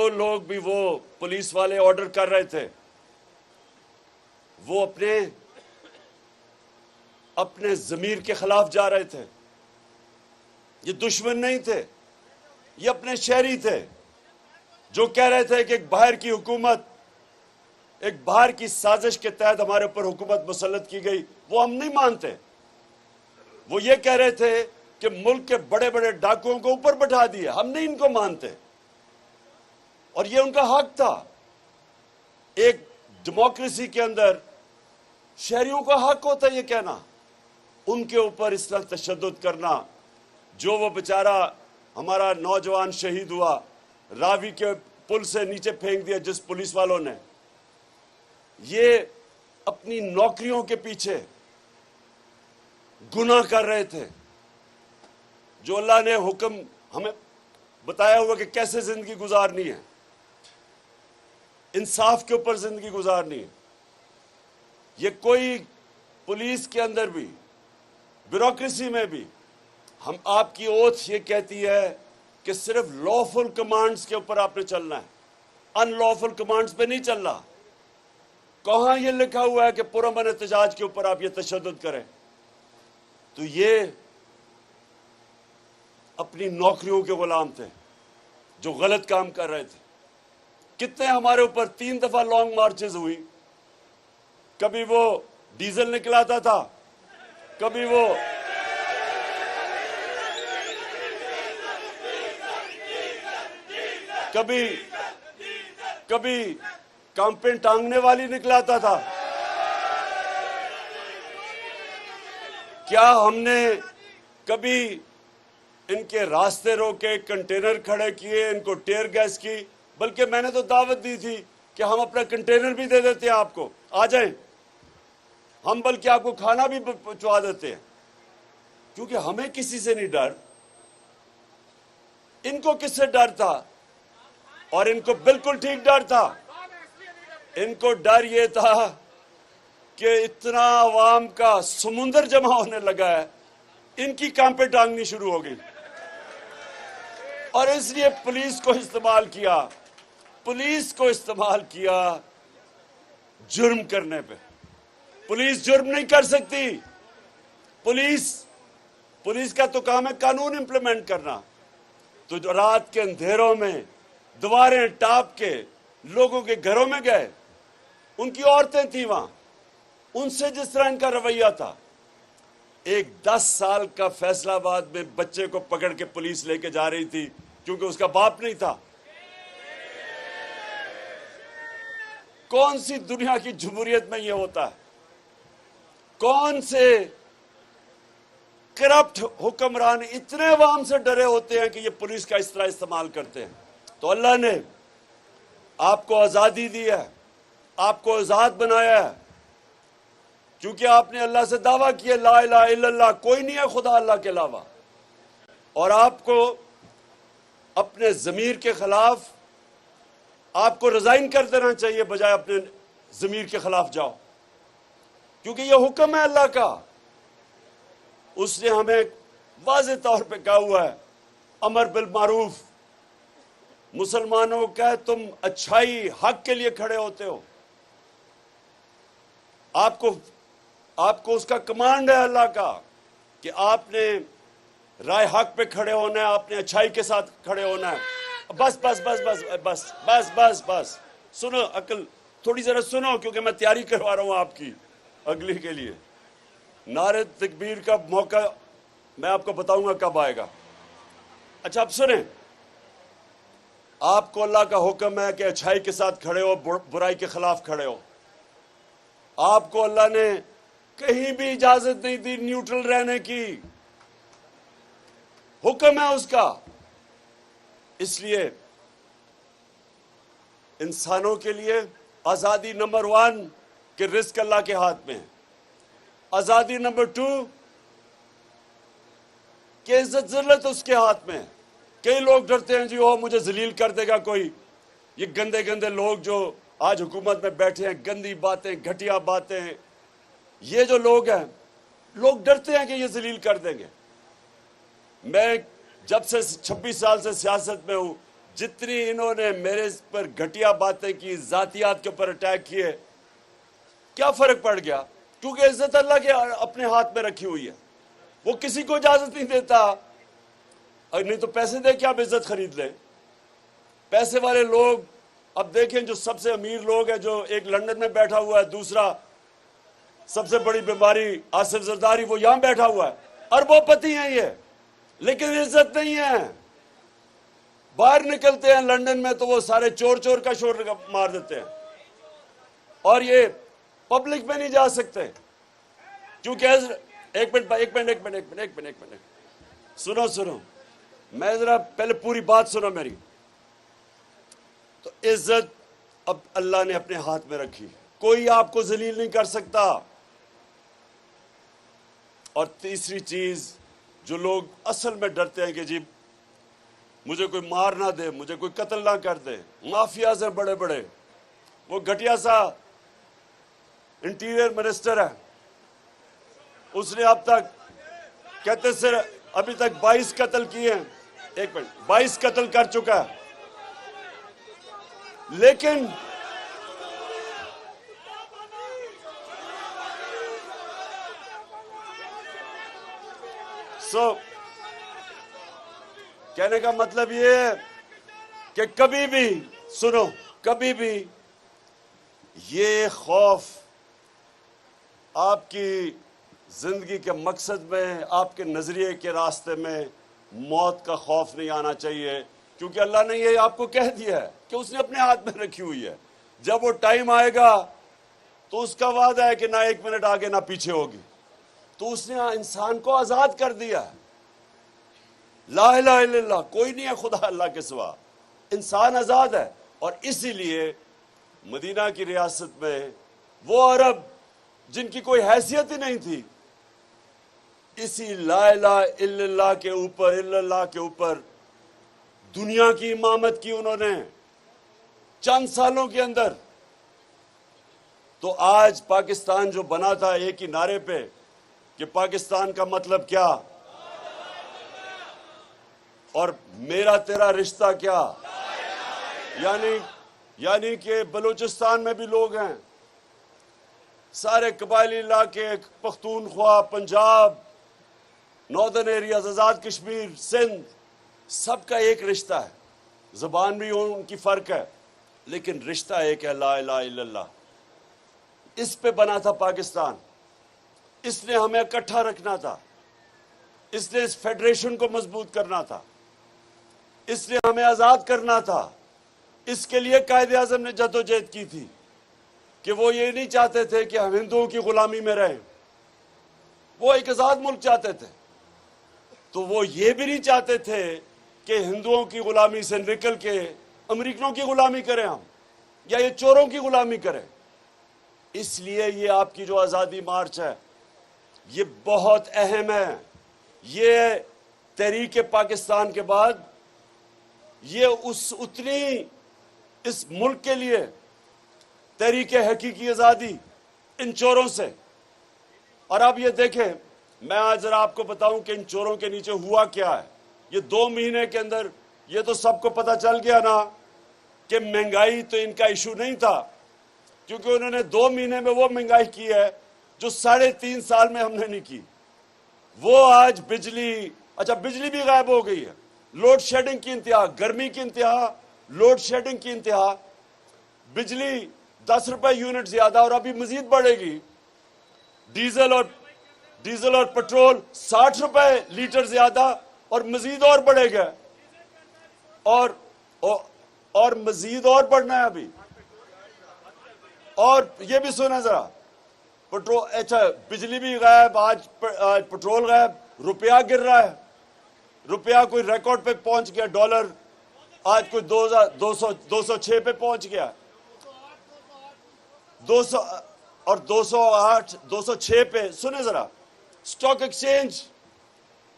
लोग भी वो पुलिस वाले ऑर्डर कर रहे थे, वो अपने जमीर के खिलाफ जा रहे थे। ये दुश्मन नहीं थे, ये अपने शहरी थे जो कह रहे थे कि एक बाहर की हुकूमत, एक बाहर की साजिश के तहत हमारे ऊपर हुकूमत मुसल्लत की गई। वो हम नहीं मानते। वो ये कह रहे थे कि मुल्क के बड़े बड़े डाकुओं को ऊपर बैठा दिया, हम नहीं इनको मानते। और ये उनका हक था। एक डेमोक्रेसी के अंदर शहरियों का हक होता है ये कहना, उनके ऊपर इस तरह तशद्दुद करना। जो वो बेचारा हमारा नौजवान शहीद हुआ, रावी के पुल से नीचे फेंक दिया जिस पुलिस वालों ने, ये अपनी नौकरियों के पीछे गुनाह कर रहे थे। जो अल्लाह ने हुक्म हमें बताया हुआ कि कैसे जिंदगी गुजारनी है, इंसाफ के ऊपर जिंदगी गुजारनी है, ये कोई पुलिस के अंदर भी, ब्यूरोक्रेसी में भी, हम आपकी ओथ ये कहती है कि सिर्फ लॉफुल कमांड्स के ऊपर आपने चलना है, अनलॉफुल कमांड्स पे नहीं चलना। कहां ये लिखा हुआ है कि पुरअमन एहतजाज के ऊपर आप ये तशद्दुद करें? तो ये अपनी नौकरियों के गुलाम थे जो गलत काम कर रहे थे। कितने हमारे ऊपर 3 दफा लॉन्ग मार्चेस हुई। कभी वो डीजल निकलाता था, कभी वो कभी कांपेन टांगने वाली निकलाता था। क्या हमने कभी इनके रास्ते रोके, कंटेनर खड़े किए, इनको टेयर गैस की? बल्कि मैंने तो दावत दी थी कि हम अपना कंटेनर भी दे देते हैं आपको, आ जाएं, हम बल्कि आपको खाना भी पहुंचा देते हैं, क्योंकि हमें किसी से नहीं डर। इनको किससे डर था? और इनको बिल्कुल ठीक डर था। इनको डर ये था कि इतना आवाम का समुंदर जमा होने लगा है, इनकी कांपे टांगनी शुरू हो गई, और इसलिए पुलिस को इस्तेमाल किया जुर्म करने पे। पुलिस जुर्म नहीं कर सकती। पुलिस का तो काम है कानून इंप्लीमेंट करना। तो जो रात के अंधेरों में दीवारें टाप के लोगों के घरों में गए, उनकी औरतें थी वहां, उनसे जिस तरह इनका रवैया था, एक 10 साल का फैसलाबाद में बच्चे को पकड़ के पुलिस लेके जा रही थी क्योंकि उसका बाप नहीं था। कौन सी दुनिया की जमहूरियत में यह होता है? कौन से करप्ट हुक्मरान इतने अवाम से डरे होते हैं कि ये पुलिस का इस तरह इस्तेमाल करते हैं? तो अल्लाह ने आपको आजादी दी है, आपको आजाद बनाया है, क्योंकि आपने अल्लाह से दावा किया ला इलाहा इल्लल्लाह, कोई नहीं है खुदा अल्लाह के अलावा। और आपको अपने ज़मीर के खिलाफ आपको रिजाइन कर देना चाहिए, बजाय अपने ज़मीर के खिलाफ जाओ, क्योंकि यह हुक्म है अल्लाह का। उसने हमें वाज़ेह तौर पे कहा हुआ है, अमर बिल मारूफ, मुसलमानों का तुम अच्छाई हक के लिए खड़े होते हो, आपको उसका कमांड है अल्लाह का कि आपने राय हक पे खड़े होना है, आपने अच्छाई के साथ खड़े होना है। बस बस बस बस बस बस बस बस सुनो, अकल थोड़ी जरा सुनो, क्योंकि मैं तैयारी करवा रहा हूं आपकी अगली के लिए। नारे तकबीर का मौका मैं आपको बताऊंगा कब आएगा। अच्छा, अब सुने, आपको अल्लाह का हुक्म है कि अच्छाई के साथ खड़े हो, बुराई के खिलाफ खड़े हो। आपको अल्लाह ने कहीं भी इजाजत नहीं दी न्यूट्रल रहने की, हुक्म है उसका। इसलिए इंसानों के लिए आजादी नंबर 1 कि रिस्क अल्लाह के हाथ में है। आजादी नंबर 2 कि इज्जत जिल्लत उसके हाथ में है। कई लोग डरते हैं जी ओ मुझे जलील कर देगा कोई। ये गंदे गंदे लोग जो आज हुकूमत में बैठे हैं, गंदी बातें, घटिया बातें, ये जो लोग हैं, लोग डरते हैं कि ये जलील कर देंगे। मैं जब से 26 साल से सियासत में हूं, जितनी इन्होंने मेरे पर घटिया बातें की, जातियात के ऊपर अटैक किए, क्या फर्क पड़ गया? क्योंकि इज्जत अल्लाह के अपने हाथ में रखी हुई है, वो किसी को इजाजत नहीं देता। नहीं तो पैसे दे के आप इज्जत खरीद लें। पैसे वाले लोग, अब देखें जो सबसे अमीर लोग हैं, जो एक लंदन में बैठा हुआ है, दूसरा सबसे बड़ी बीमारी आसिफ जरदारी, वो यहां बैठा हुआ है, अरबोपति हैं ये, लेकिन इज्जत नहीं है। बाहर निकलते हैं लंदन में तो वो सारे चोर चोर का शोर मार देते हैं, और ये पब्लिक में नहीं जा सकते क्योंकि एक मिनट सुनो, मैं जरा पहले पूरी बात सुनो मेरी। तो इज्जत अब अल्लाह ने अपने हाथ में रखी, कोई आपको जलील नहीं कर सकता। और तीसरी चीज, जो लोग असल में डरते हैं कि जी मुझे कोई मार ना दे, मुझे कोई कत्ल ना कर दे, माफियाज हैं बड़े बड़े, वो घटिया सा इंटीरियर मिनिस्टर है, उसने अब तक कहते सर अभी तक 22 कत्ल किए हैं, 1 मिनट, 22 कत्ल कर चुका है। लेकिन कहने का मतलब ये है कि कभी भी सुनो, कभी भी ये खौफ आपकी जिंदगी के मकसद में, आपके नजरिए के रास्ते में मौत का खौफ नहीं आना चाहिए, क्योंकि अल्लाह ने ये आपको कह दिया है कि उसने अपने हाथ में रखी हुई है। जब वो टाइम आएगा तो उसका वादा है कि ना 1 मिनट आगे ना पीछे होगी। तो उसने इंसान को आजाद कर दिया है। ला इलाहा इल्लल्लाह, कोई नहीं है खुदा अल्लाह के सिवा, इंसान आजाद है। और इसीलिए मदीना की रियासत में वो अरब जिनकी कोई हैसियत ही नहीं थी, इसी ला इलाहा इल्लल्लाह के ऊपर दुनिया की इमामत की उन्होंने चंद सालों के अंदर। तो आज पाकिस्तान जो बना था एक ही नारे पे कि पाकिस्तान का मतलब क्या और मेरा तेरा रिश्ता क्या, यानी कि बलूचिस्तान में भी लोग हैं, सारे कबायली इलाके, पख्तूनख्वा, पंजाब, नॉर्दर्न एरियाज, आजाद कश्मीर, सिंध, सबका एक रिश्ता है। जुबान भी उनकी फर्क है, लेकिन रिश्ता एक है, ला इलाहा इल्लल्लाह। इस पे बना था पाकिस्तान। इसने हमें इकट्ठा रखना था, इसने इस फेडरेशन को मजबूत करना था, इसने हमें आजाद करना था। इसके लिए कायदे आजम ने जद्दोजहद की थी कि वो ये नहीं चाहते थे कि हम हिंदुओं की गुलामी में रहें, वो एक आजाद मुल्क चाहते थे। तो वो ये भी नहीं चाहते थे कि हिंदुओं की गुलामी से निकल के अमेरिकनों की गुलामी करें हम, या ये चोरों की गुलामी करें। इसलिए ये आपकी जो आज़ादी मार्च है ये बहुत अहम है। ये तहरीक पाकिस्तान के बाद ये उतनी इस मुल्क के लिए तहरीक हकीकी आज़ादी इन चोरों से। और अब ये देखें, मैं आज जरा आपको बताऊं कि इन चोरों के नीचे हुआ क्या है। ये 2 महीने के अंदर ये तो सबको पता चल गया ना कि महंगाई तो इनका इशू नहीं था, क्योंकि उन्होंने 2 महीने में वो महंगाई की है जो 3.5 साल में हमने नहीं की। वो आज बिजली, अच्छा बिजली भी गायब हो गई है, लोड शेडिंग की इंतहा, गर्मी की इंतहा, लोड शेडिंग की इंतहा, बिजली 10 रुपए यूनिट ज्यादा और अभी मजीद बढ़ेगी। डीजल और पेट्रोल 60 रुपए लीटर ज्यादा और मजीद और बढ़ेगा, और मजीद और बढ़ना है अभी। और ये भी सुना जरा, पेट्रोल, अच्छा बिजली भी गायब, आज पेट्रोल गायब, रुपया गिर रहा है, रुपया कोई रिकॉर्ड पे पहुंच गया, डॉलर आज कोई 206 पे पहुंच गया, 200 और 208 206 पे। सुने जरा, स्टॉक एक्सचेंज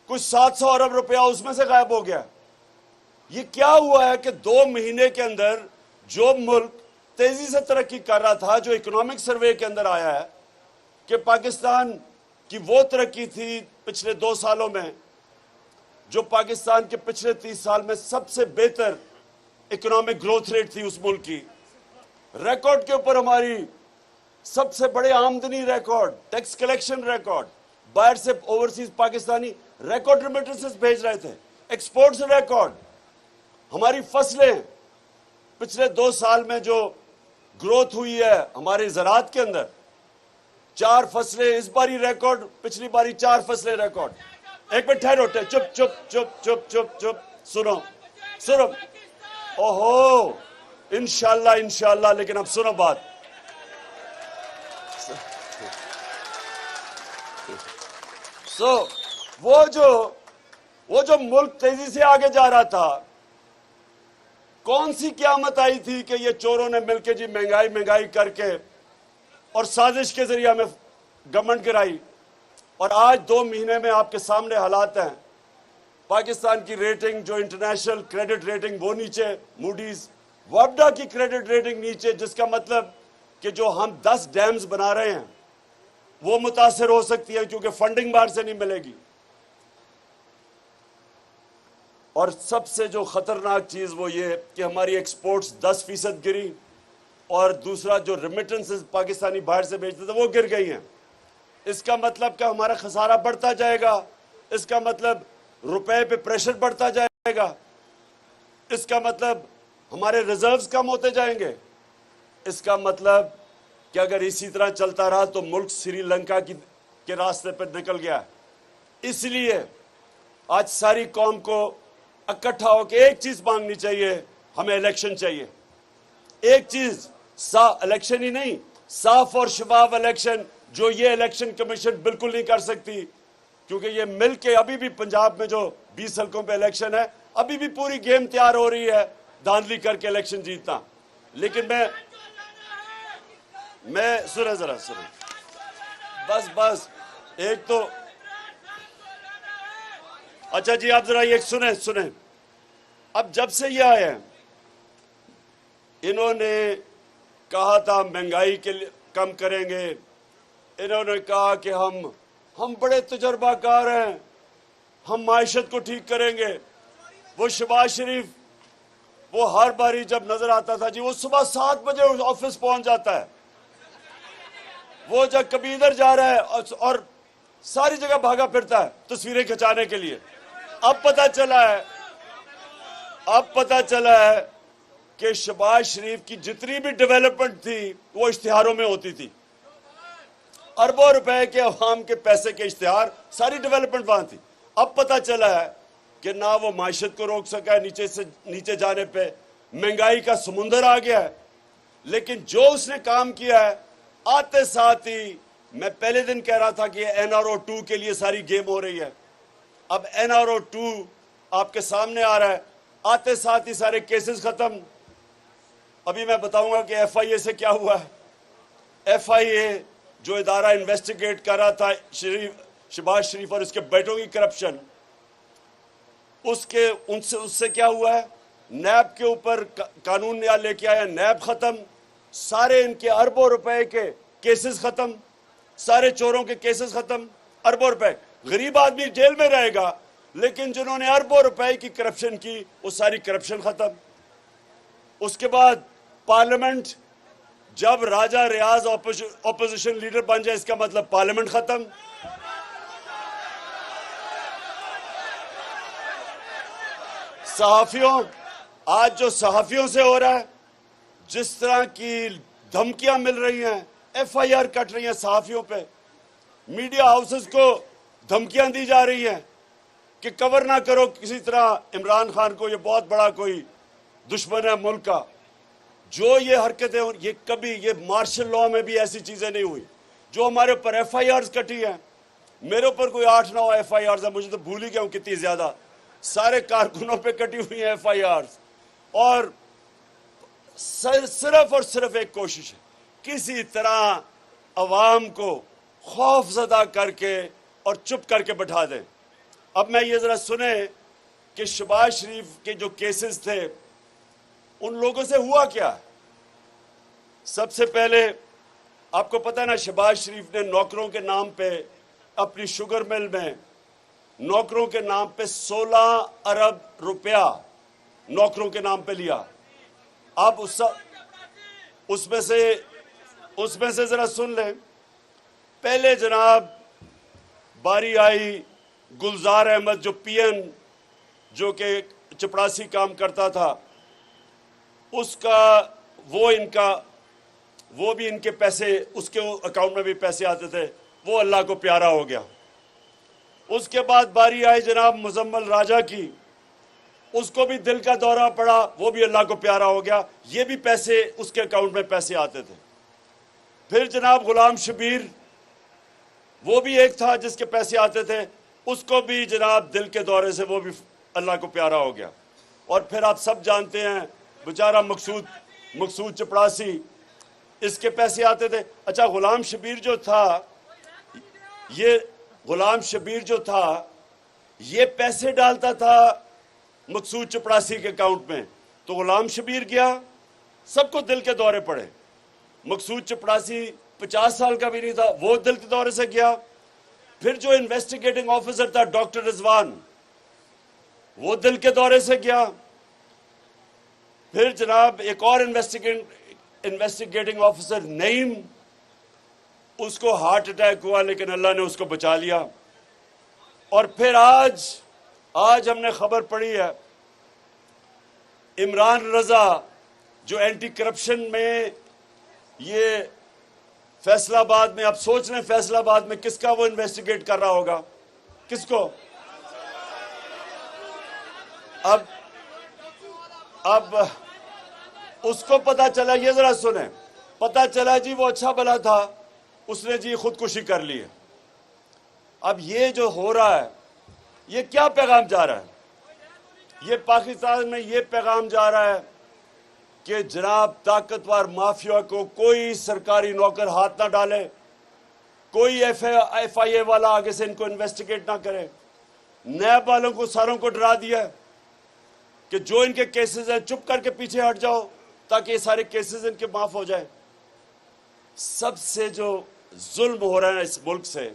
कुछ 700 अरब रुपया उसमें से गायब हो गया। ये क्या हुआ है कि 2 महीने के अंदर जो मुल्क तेजी से तरक्की कर रहा था, जो इकोनॉमिक सर्वे के अंदर आया है कि पाकिस्तान की वो तरक्की थी पिछले 2 सालों में जो पाकिस्तान के पिछले 30 साल में सबसे बेहतर इकोनॉमिक ग्रोथ रेट थी उस मुल्क की। रिकॉर्ड के ऊपर हमारी सबसे बड़े आमदनी रिकॉर्ड, टैक्स कलेक्शन रिकॉर्ड, बाहर से ओवरसीज पाकिस्तानी रिकॉर्ड रेमिटेंसेस भेज रहे थे, एक्सपोर्ट्स रिकॉर्ड, हमारी फसलें पिछले 2 साल में जो ग्रोथ हुई है हमारे ज़राअत के अंदर, 4 फसलें इस बारी रिकॉर्ड, पिछली बारी 4 फसलें रिकॉर्ड। एक मिनट ठहरो, चुप चुप चुप चुप चुप चुप, सुनो, ओहो, इंशाल्लाह, लेकिन अब सुनो बात। वो जो मुल्क तेजी से आगे जा रहा था, कौन सी क़यामत आई थी कि ये चोरों ने मिलकर जी महंगाई करके और साजिश के जरिए हमें गवर्नमेंट गिराई। और आज 2 महीने में आपके सामने हालात हैं। पाकिस्तान की रेटिंग, जो इंटरनेशनल क्रेडिट रेटिंग, वो नीचे, मूडीज, वापडा की क्रेडिट रेटिंग नीचे, जिसका मतलब कि जो हम 10 डैम्स बना रहे हैं वो मुतासिर हो सकती है, क्योंकि फंडिंग बाहर से नहीं मिलेगी। और सबसे जो खतरनाक चीज वो ये कि हमारी एक्सपोर्ट्स 10% गिरी, और दूसरा जो रेमिटेंसेस पाकिस्तानी बाहर से भेजते थे वो गिर गई हैं। इसका मतलब कि हमारा खसारा बढ़ता जाएगा, इसका मतलब रुपए पे प्रेशर बढ़ता जाएगा, इसका मतलब हमारे रिजर्व्स कम होते जाएंगे, इसका मतलब कि अगर इसी तरह चलता रहा तो मुल्क श्रीलंका के रास्ते पर निकल गया। इसलिए आज सारी कौम को इकट्ठा होकर एक चीज मांगनी चाहिए, हमें इलेक्शन चाहिए। एक चीज, इलेक्शन ही नहीं, साफ और शफाफ इलेक्शन, जो ये इलेक्शन कमीशन बिल्कुल नहीं कर सकती, क्योंकि ये मिल के अभी भी पंजाब में जो 20 हल्कों पे इलेक्शन है, अभी भी पूरी गेम तैयार हो रही है धांधली करके इलेक्शन जीतना। लेकिन मैं सुने जरा सुने, बस एक तो अच्छा जी, आप जरा ये सुने। अब जब से ये आए हैं, इन्होंने कहा था महंगाई के लिए कम करेंगे, इन्होंने कहा कि हम बड़े तजर्बाकार हैं, हम माइशत को ठीक करेंगे। वो शहबाज शरीफ, वो हर बारी जब नजर आता था जी, वो सुबह 7 बजे ऑफिस पहुंच जाता है। वो जब कभी इधर जा रहा है और सारी जगह भागा फिरता है तस्वीरें खिंचाने के लिए। अब पता चला है कि शहबाज शरीफ की जितनी भी डेवलपमेंट थी वो इश्तिहारों में होती थी। अरबों रुपए के अवाम के पैसे के इश्तिहार, सारी डेवलपमेंट वहां थी। अब पता चला है कि ना वो माइशत को रोक सका है, नीचे जाने पे महंगाई का समुंदर आ गया है। लेकिन जो उसने काम किया है, आते साथ ही मैं पहले दिन कह रहा था कि NRO 2 के लिए सारी गेम हो रही है। अब NRO 2 आपके सामने आ रहा है, आते साथ ही सारे केसेस खत्म। अभी मैं बताऊंगा कि FIA से क्या हुआ है। FIA जो इदारा इन्वेस्टिगेट कर रहा था शहबाज शरीफ और उसके बेटों की करप्शन, उससे क्या हुआ है, नैब के ऊपर कानून नया लेके आया, नैब खत्म, सारे इनके अरबों रुपए के केसेस खत्म, सारे चोरों के केसेस खत्म, अरबों रुपए। गरीब आदमी जेल में रहेगा, लेकिन जिन्होंने अरबों रुपए की करप्शन की वो सारी करप्शन खत्म। उसके बाद पार्लियामेंट, जब राजा रियाज ऑपोजिशन लीडर बन जाए, इसका मतलब पार्लियामेंट खत्म। सहाफियों, आज जो सहाफियों से हो रहा है, जिस तरह की धमकियां मिल रही हैं, FIR कट रही हैं सहाफियों पे, मीडिया हाउसेस को धमकियां दी जा रही हैं कि कवर ना करो किसी तरह इमरान खान को, ये बहुत बड़ा कोई दुश्मन है मुल्क का। जो ये हरकतें, ये मार्शल लॉ में भी ऐसी चीजें नहीं हुई। जो हमारे ऊपर FIRs कटी हैं, मेरे ऊपर कोई 8-9 FIRs है, मुझे तो भूल ही गया हूं कितनी ज्यादा, सारे कारकुनों पे कटी हुई हैं FIRs। और सिर्फ और सिर्फ एक कोशिश है, किसी तरह अवाम को खौफजदा करके और चुप करके बैठा दें। अब मैं ये जरा सुने कि शहबाज शरीफ के जो केसेस थे, उन लोगों से हुआ क्या। सबसे पहले आपको पता है ना, शहबाज शरीफ ने नौकरों के नाम पे अपनी शुगर मिल में नौकरों के नाम पे 16 अरब रुपया नौकरों के नाम पे लिया। अब उसमें से जरा सुन लें। पहले जनाब बारी आई गुलजार अहमद, जो PN जो कि चपरासी काम करता था, वो भी इनके पैसे, उसके अकाउंट में भी पैसे आते थे, वो अल्लाह को प्यारा हो गया। उसके बाद बारी आई जनाब मुजम्मल राजा की, उसको भी दिल का दौरा पड़ा, वो भी अल्लाह को प्यारा हो गया, ये भी पैसे उसके अकाउंट में पैसे आते थे। फिर जनाब गुलाम शबीर, वो भी एक था जिसके पैसे आते थे, उसको भी जनाब दिल के दौरे से वो भी अल्लाह को प्यारा हो गया। और फिर आप सब जानते हैं बेचारा मकसूद चपरासी, इसके पैसे आते थे। अच्छा, गुलाम शबीर जो था ये पैसे डालता था मकसूद चपरासी के अकाउंट में, तो गुलाम शबीर गया, सबको दिल के दौरे पड़े। मकसूद चपड़ासी 50 साल का भी नहीं था, वो दिल के दौरे से गया। फिर जो इन्वेस्टिगेटिंग ऑफिसर था डॉक्टर रिजवान, वो दिल के दौरे से गया। फिर जनाब एक और इन्वेस्टिगेटिंग ऑफिसर नईम, उसको हार्ट अटैक हुआ लेकिन अल्लाह ने उसको बचा लिया। और फिर आज हमने खबर पढ़ी है, इमरान रजा जो एंटी करप्शन में ये फैसलाबाद में, आप सोच रहे हैं फैसलाबाद में किसका वो इन्वेस्टिगेट कर रहा होगा, किसको? अब उसको पता चला, ये जरा सुने, पता चला जी वो अच्छा भला था, उसने जी खुदकुशी कर ली है। अब ये जो हो रहा है, ये क्या पैगाम जा रहा है? ये पाकिस्तान में ये पैगाम जा रहा है कि जनाब ताकतवर माफिया को कोई सरकारी नौकर हाथ ना डाले, कोई FIA वाला आगे से इनको इन्वेस्टिगेट ना करे। नैब वालों को सारों को डरा दिया कि जो इनके केसेस हैं चुप करके पीछे हट जाओ ताकि ये सारे केसेस इनके माफ हो जाए। सबसे जो जुल्म हो रहा है इस मुल्क से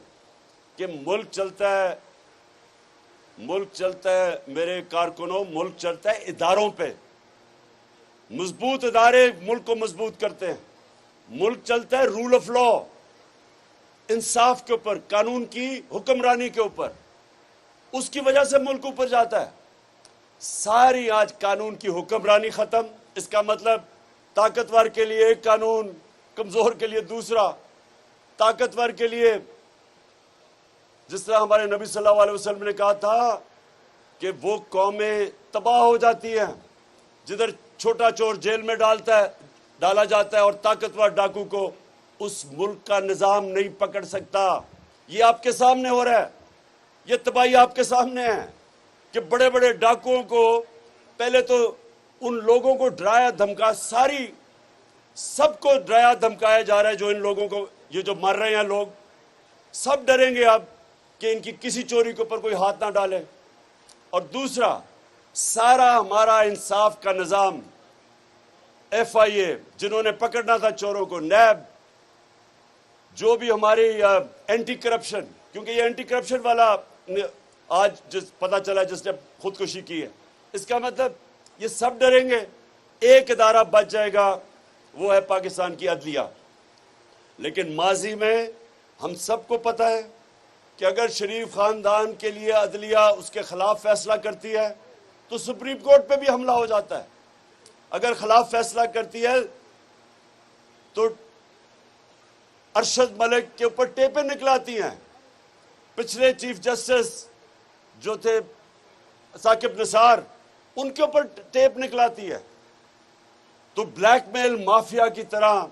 कि मुल्क चलता है मेरे कारकुनों, मुल्क चलता है इदारों पे। मजबूत इदारे मुल्क को मजबूत करते हैं। मुल्क चलता है रूल ऑफ लॉ, इंसाफ के ऊपर, कानून की हुक्मरानी के ऊपर। उसकी वजह से मुल्क ऊपर जाता है। सारी आज कानून की हुक्मरानी खत्म। इसका मतलब ताकतवर के लिए एक कानून, कमजोर के लिए दूसरा। ताकतवर के लिए जिस तरह हमारे नबी सल्लल्लाहु अलैहि वसल्लम ने कहा था कि वो कौमें तबाह हो जाती हैं जिधर छोटा चोर जेल में डाला जाता है और ताकतवर डाकू को उस मुल्क का निजाम नहीं पकड़ सकता। ये आपके सामने हो रहा है, ये तबाही आपके सामने है कि बड़े बड़े डाकुओं को पहले तो उन लोगों को डराया धमका, सबको डराया धमकाया जा रहा है। जो इन लोगों को, ये जो मर रहे हैं लोग, सब डरेंगे अब कि इनकी किसी चोरी के ऊपर कोई हाथ ना डाले। और दूसरा, सारा हमारा इंसाफ का निजाम, FIA जिन्होंने पकड़ना था चोरों को, नैब, जो भी हमारी एंटी करप्शन, क्योंकि ये एंटी करप्शन वाला आज पता चला जिसने खुदकुशी की है, इसका मतलब ये सब डरेंगे। एक इदारा बच जाएगा, वो है पाकिस्तान की अदलिया। लेकिन माजी में हम सबको पता है कि अगर शरीफ खानदान के लिए अदलिया उसके खिलाफ फैसला करती है तो सुप्रीम कोर्ट पे भी हमला हो जाता है। अगर खिलाफ फैसला करती है तो अरशद मलिक के ऊपर टेपें निकलाती हैं। पिछले चीफ जस्टिस जो थे साकिब निसार, उनके ऊपर टेप निकलाती है। तो ब्लैकमेल माफिया की तरह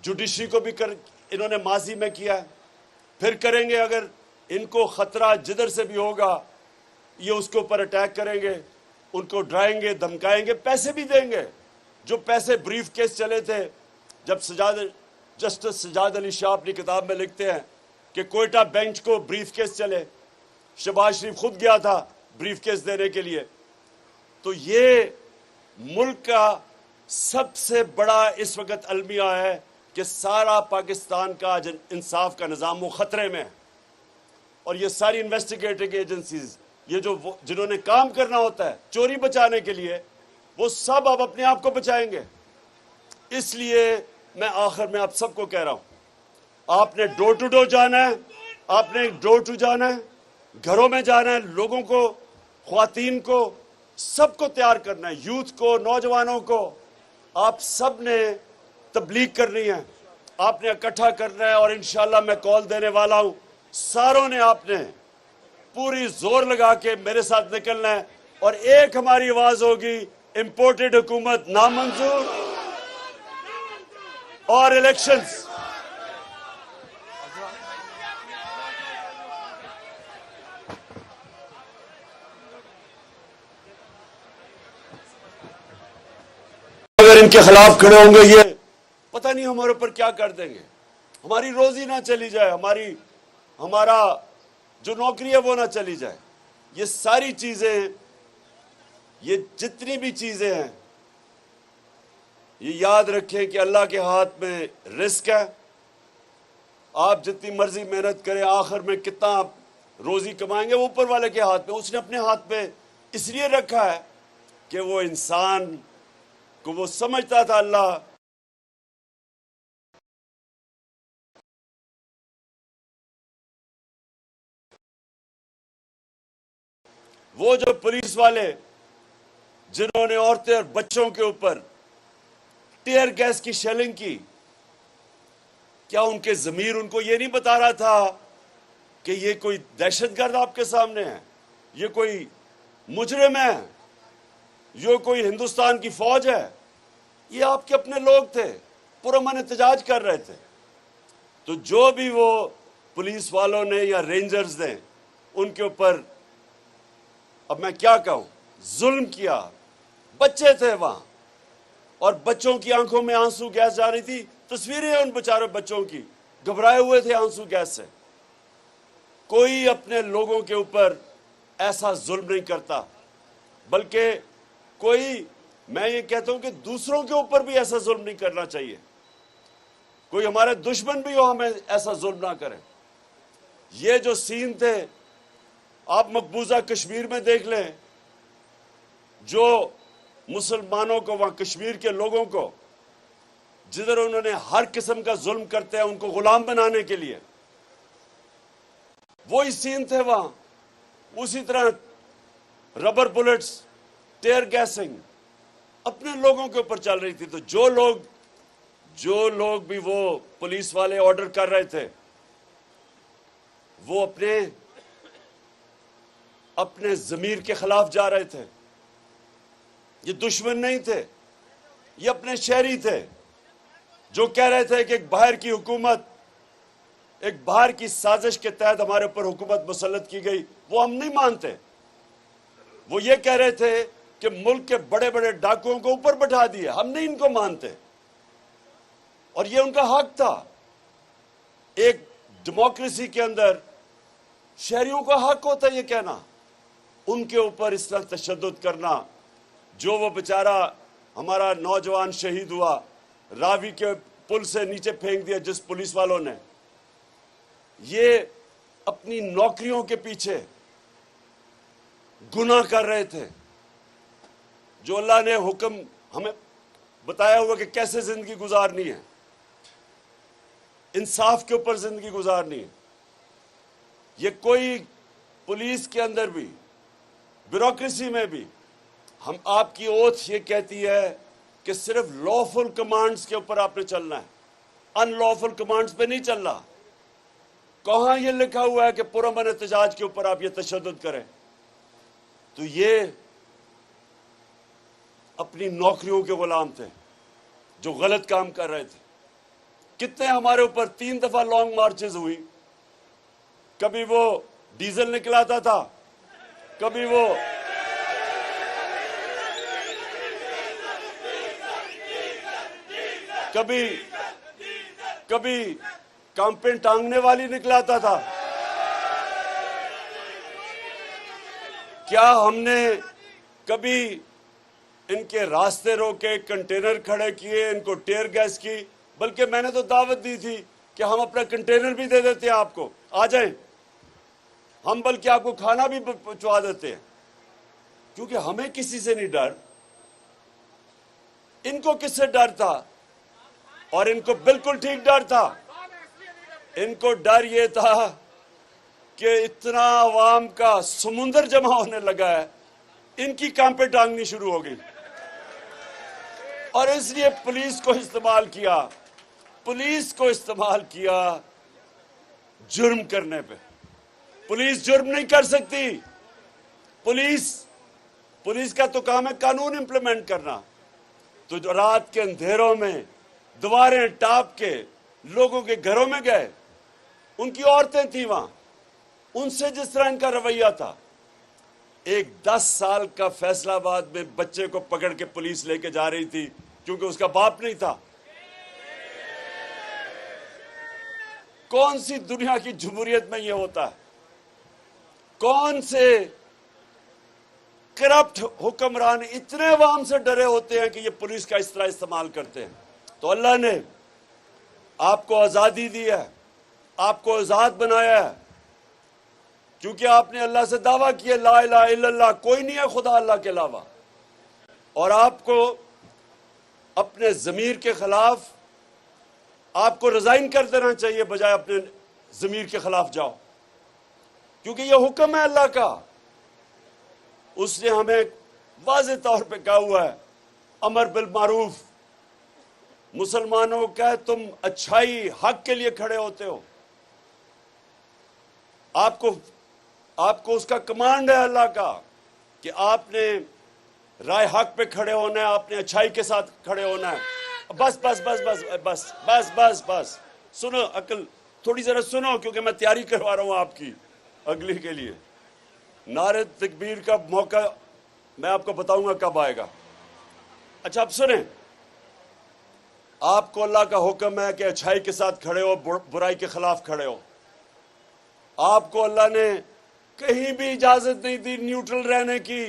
जुडिशरी को भी इन्होंने माजी में किया है, फिर करेंगे। अगर इनको खतरा जिधर से भी होगा ये उसके ऊपर अटैक करेंगे, उनको डराएंगे, धमकाएंगे, पैसे भी देंगे। जो पैसे ब्रीफ केस चले थे, जब जस्टिस सजाद अली शाह अपनी किताब में लिखते हैं कि कोयटा बेंच को ब्रीफ केस चले, शहबाज शरीफ खुद गया था ब्रीफ केस देने के लिए। तो ये मुल्क का सबसे बड़ा इस वक्त अलमिया है कि सारा पाकिस्तान का इंसाफ का निज़ाम वो खतरे में है। और ये सारी इन्वेस्टिगेटिंग एजेंसीज, ये जो जिन्होंने काम करना होता है चोरी बचाने के लिए, वो सब अब अपने आप को बचाएंगे। इसलिए मैं आखिर में आप सबको कह रहा हूं, आपने डोर टू डोर जाना है, आपने डोर टू जाना है, घरों में जाना है, लोगों को, ख्वातीन को, सबको तैयार करना है, यूथ को, नौजवानों को। आप सब ने तबलीग करनी है, आपने इकट्ठा करना है। और इंशाल्लाह मैं कॉल देने वाला हूं, सारों ने आपने पूरी जोर लगा के मेरे साथ निकलना है। और एक हमारी आवाज होगी, इंपोर्टेड हुकूमत नामंजूर और इलेक्शंस। अगर इनके खिलाफ खड़े होंगे, ये पता नहीं हमारे ऊपर क्या कर देंगे। हमारी रोजी ना चली जाए, हमारा जो नौकरी है वो ना चली जाए। ये सारी चीजें, ये जितनी भी चीजें हैं, ये याद रखें कि अल्लाह के हाथ में रिस्क है। आप जितनी मर्जी मेहनत करें, आखिर में कितना आप रोजी कमाएंगे वो ऊपर वाले के हाथ में। उसने अपने हाथ में इसलिए रखा है कि वो इंसान को वो समझता था अल्लाह वो जो पुलिस वाले जिन्होंने औरतें और बच्चों के ऊपर टीयर गैस की शेलिंग की, क्या उनके जमीर उनको ये नहीं बता रहा था कि ये कोई दहशतगर्द आपके सामने है, ये कोई मुजरिम है, ये कोई हिंदुस्तान की फौज है? ये आपके अपने लोग थे, पुरअमन एहतजाज कर रहे थे। तो जो भी वो पुलिस वालों ने या रेंजर्स ने उनके ऊपर, अब मैं क्या कहूं, जुल्म किया। बच्चे थे वहां और बच्चों की आंखों में आंसू गैस जा रही थी। तस्वीरें हैं उन बेचारे बच्चों की, घबराए हुए थे आंसू गैस से। कोई अपने लोगों के ऊपर ऐसा जुल्म नहीं करता, बल्कि कोई, मैं ये कहता हूं कि दूसरों के ऊपर भी ऐसा जुल्म नहीं करना चाहिए। कोई हमारे दुश्मन भी हो, हमें ऐसा जुल्म ना करें। ये जो सीन थे आप मकबूजा कश्मीर में देख लें, जो मुसलमानों को, वहां कश्मीर के लोगों को, जिधर उन्होंने हर किस्म का जुल्म करते हैं उनको गुलाम बनाने के लिए, वही सीन थे वहां। उसी तरह रबर बुलेट्स, टेयर गैसिंग अपने लोगों के ऊपर चल रही थी। तो जो लोग भी वो पुलिस वाले ऑर्डर कर रहे थे, वो अपने जमीर के खिलाफ जा रहे थे। ये दुश्मन नहीं थे, ये अपने शहरी थे जो कह रहे थे कि एक बाहर की हुकूमत, एक बाहर की साजिश के तहत हमारे ऊपर हुकूमत मुसल्लत की गई। वो हम नहीं मानते। वो ये कह रहे थे कि मुल्क के बड़े बड़े डाकुओं को ऊपर बैठा दिया, हम नहीं इनको मानते। और ये उनका हक था। एक डेमोक्रेसी के अंदर शहरियों का हक होता है ये कहना, उनके ऊपर इस तरह तशद्दुद करना। जो वो बेचारा हमारा नौजवान शहीद हुआ, रावी के पुल से नीचे फेंक दिया जिस पुलिस वालों ने, ये अपनी नौकरियों के पीछे गुनाह कर रहे थे। जो अल्लाह ने हुक्म हमें बताया हुआ कि कैसे जिंदगी गुजारनी है, इंसाफ के ऊपर जिंदगी गुजारनी है। ये कोई पुलिस के अंदर भी, ब्यूरोक्रेसी में भी, हम आपकी ओथ ये कहती है कि सिर्फ लॉफुल कमांड्स के ऊपर आपने चलना है, अनलॉफुल कमांड्स पे नहीं चलना। कहां ये लिखा हुआ है कि पुरअमन एहतजाज के ऊपर आप ये तशद्दुद करें? तो ये अपनी नौकरियों के गुलाम थे जो गलत काम कर रहे थे। कितने हमारे ऊपर 3 दफा लॉन्ग मार्चेस हुई। कभी वो डीजल निकलाता था, कभी वो कभी कैंपेन टांगने वाली निकलाता था। क्या हमने कभी इनके रास्ते रोके, कंटेनर खड़े किए, इनको टेयर गैस की? बल्कि मैंने तो दावत दी थी कि हम अपना कंटेनर भी दे देते हैं आपको, आ जाएं। हम बल्कि आपको खाना भी पहुंचा देते हैं, क्योंकि हमें किसी से नहीं डर। इनको किससे डर था? और इनको बिल्कुल ठीक डर था। इनको डर ये था कि इतना आवाम का समुंदर जमा होने लगा है, इनकी कैंपें टांगनी शुरू हो गई। और इसलिए पुलिस को इस्तेमाल किया जुर्म करने पे। पुलिस जुर्म नहीं कर सकती। पुलिस का तो काम है कानून इंप्लीमेंट करना। तो जो रात के अंधेरों में दीवारें टाप के लोगों के घरों में गए, उनकी औरतें थी वहां, उनसे जिस तरह इनका रवैया था। एक 10 साल का फैसलाबाद में बच्चे को पकड़ के पुलिस लेके जा रही थी क्योंकि उसका बाप नहीं था। कौन सी दुनिया की जमहूरियत में यह होता है? करप्ट हुक्मरान इतने अवाम से डरे होते हैं कि ये पुलिस का इस तरह इस्तेमाल करते हैं। तो अल्लाह ने आपको आज़ादी दी है, आपको आज़ाद बनाया है, क्योंकि आपने अल्लाह से दावा किया ला इलाहा इल्लल्लाह, कोई नहीं है खुदा अल्लाह के अलावा। और आपको अपने ज़मीर के खिलाफ आपको रिजाइन कर देना चाहिए, बजाय अपने ज़मीर के खिलाफ जाओ, क्योंकि ये हुक्म है अल्लाह का। उसने हमें वाज़ेह तौर पे कहा हुआ है, अमर बिल मारूफ, मुसलमानों को कहे तुम अच्छाई हक के लिए खड़े होते हो, आपको उसका कमांड है अल्लाह का कि आपने राय हक पे खड़े होना है, आपने अच्छाई के साथ खड़े होना है। बस बस बस बस बस बस बस बस सुनो, अकल थोड़ी जरा सुनो, क्योंकि मैं तैयारी करवा रहा हूं आपकी अगली के लिए। नारे तकबीर का मौका मैं आपको बताऊंगा कब आएगा। अच्छा, अब सुने, आपको अल्लाह का हुक्म है कि अच्छाई के साथ खड़े हो, बुराई के खिलाफ खड़े हो। आपको अल्लाह ने कहीं भी इजाजत नहीं दी न्यूट्रल रहने की,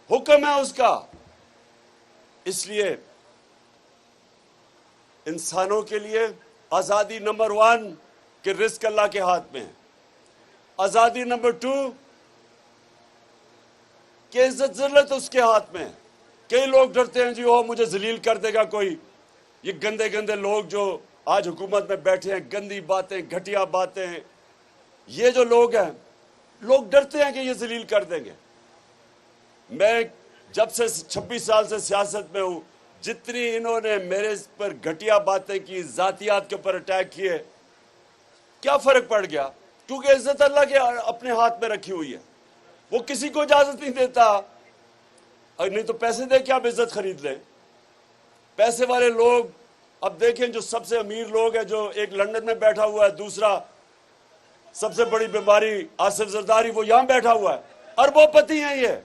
हुक्म है उसका। इसलिए इंसानों के लिए आजादी नंबर 1 कि रिस्क अल्लाह के हाथ में है, आजादी नंबर 2 कि इज्जत जिल्लत उसके हाथ में है। कई लोग डरते हैं जी ओ मुझे जलील कर देगा कोई, ये गंदे गंदे लोग जो आज हुकूमत में बैठे हैं, गंदी बातें, घटिया बातें, ये जो लोग हैं, लोग डरते हैं कि ये जलील कर देंगे। मैं जब से 26 साल से सियासत में हूं, जितनी इन्होंने मेरे पर घटिया बातें की, जातियात के ऊपर अटैक किए, क्या फर्क पड़ गया? क्योंकि इज्जत अल्लाह के अपने हाथ में रखी हुई है, वो किसी को इजाजत नहीं देता। नहीं तो पैसे दे के आप इज्जत खरीद लें। पैसे वाले लोग अब देखें, जो सबसे अमीर लोग हैं, जो एक लंदन में बैठा हुआ है, दूसरा सबसे बड़ी बीमारी आसिफ जरदारी, वो यहां बैठा हुआ है, अरबोपति हैं ये,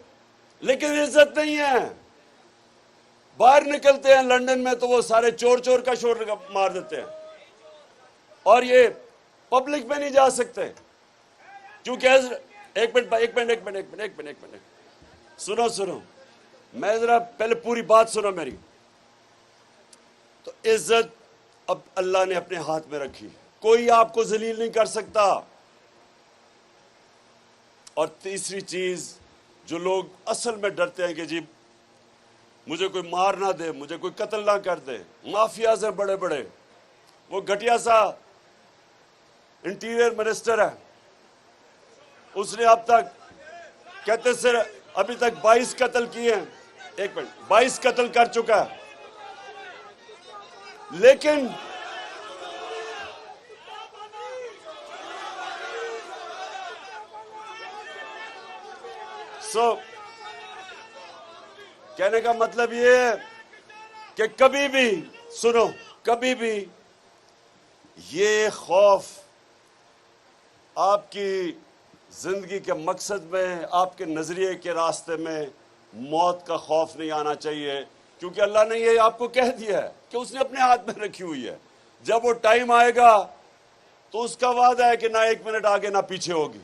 लेकिन इज्जत नहीं है। बाहर निकलते हैं लंदन में तो वो सारे चोर चोर का शोर मार देते हैं, और ये पब्लिक में नहीं जा सकते, क्योंकि एक मिनट सुनो, मैं जरा पहले पूरी बात सुनो मेरी। तो इज्जत अब अल्लाह ने अपने हाथ में रखी, कोई आपको जलील नहीं कर सकता। और तीसरी चीज, जो लोग असल में डरते हैं कि जी मुझे कोई मार ना दे, मुझे कोई कत्ल ना कर दे, माफियाज हैं बड़े बड़े, वो घटिया सा इंटीरियर मिनिस्टर है, उसने अब तक कहते सर अभी तक 22 कत्ल किए हैं, 22 कत्ल कर चुका है, लेकिन कहने का मतलब ये है कि कभी भी सुनो, कभी भी ये खौफ आपकी जिंदगी के मकसद में, आपके नजरिए के रास्ते में मौत का खौफ नहीं आना चाहिए, क्योंकि अल्लाह ने ये आपको कह दिया है कि उसने अपने हाथ में रखी हुई है। जब वो टाइम आएगा तो उसका वादा है कि ना 1 मिनट आगे ना पीछे होगी।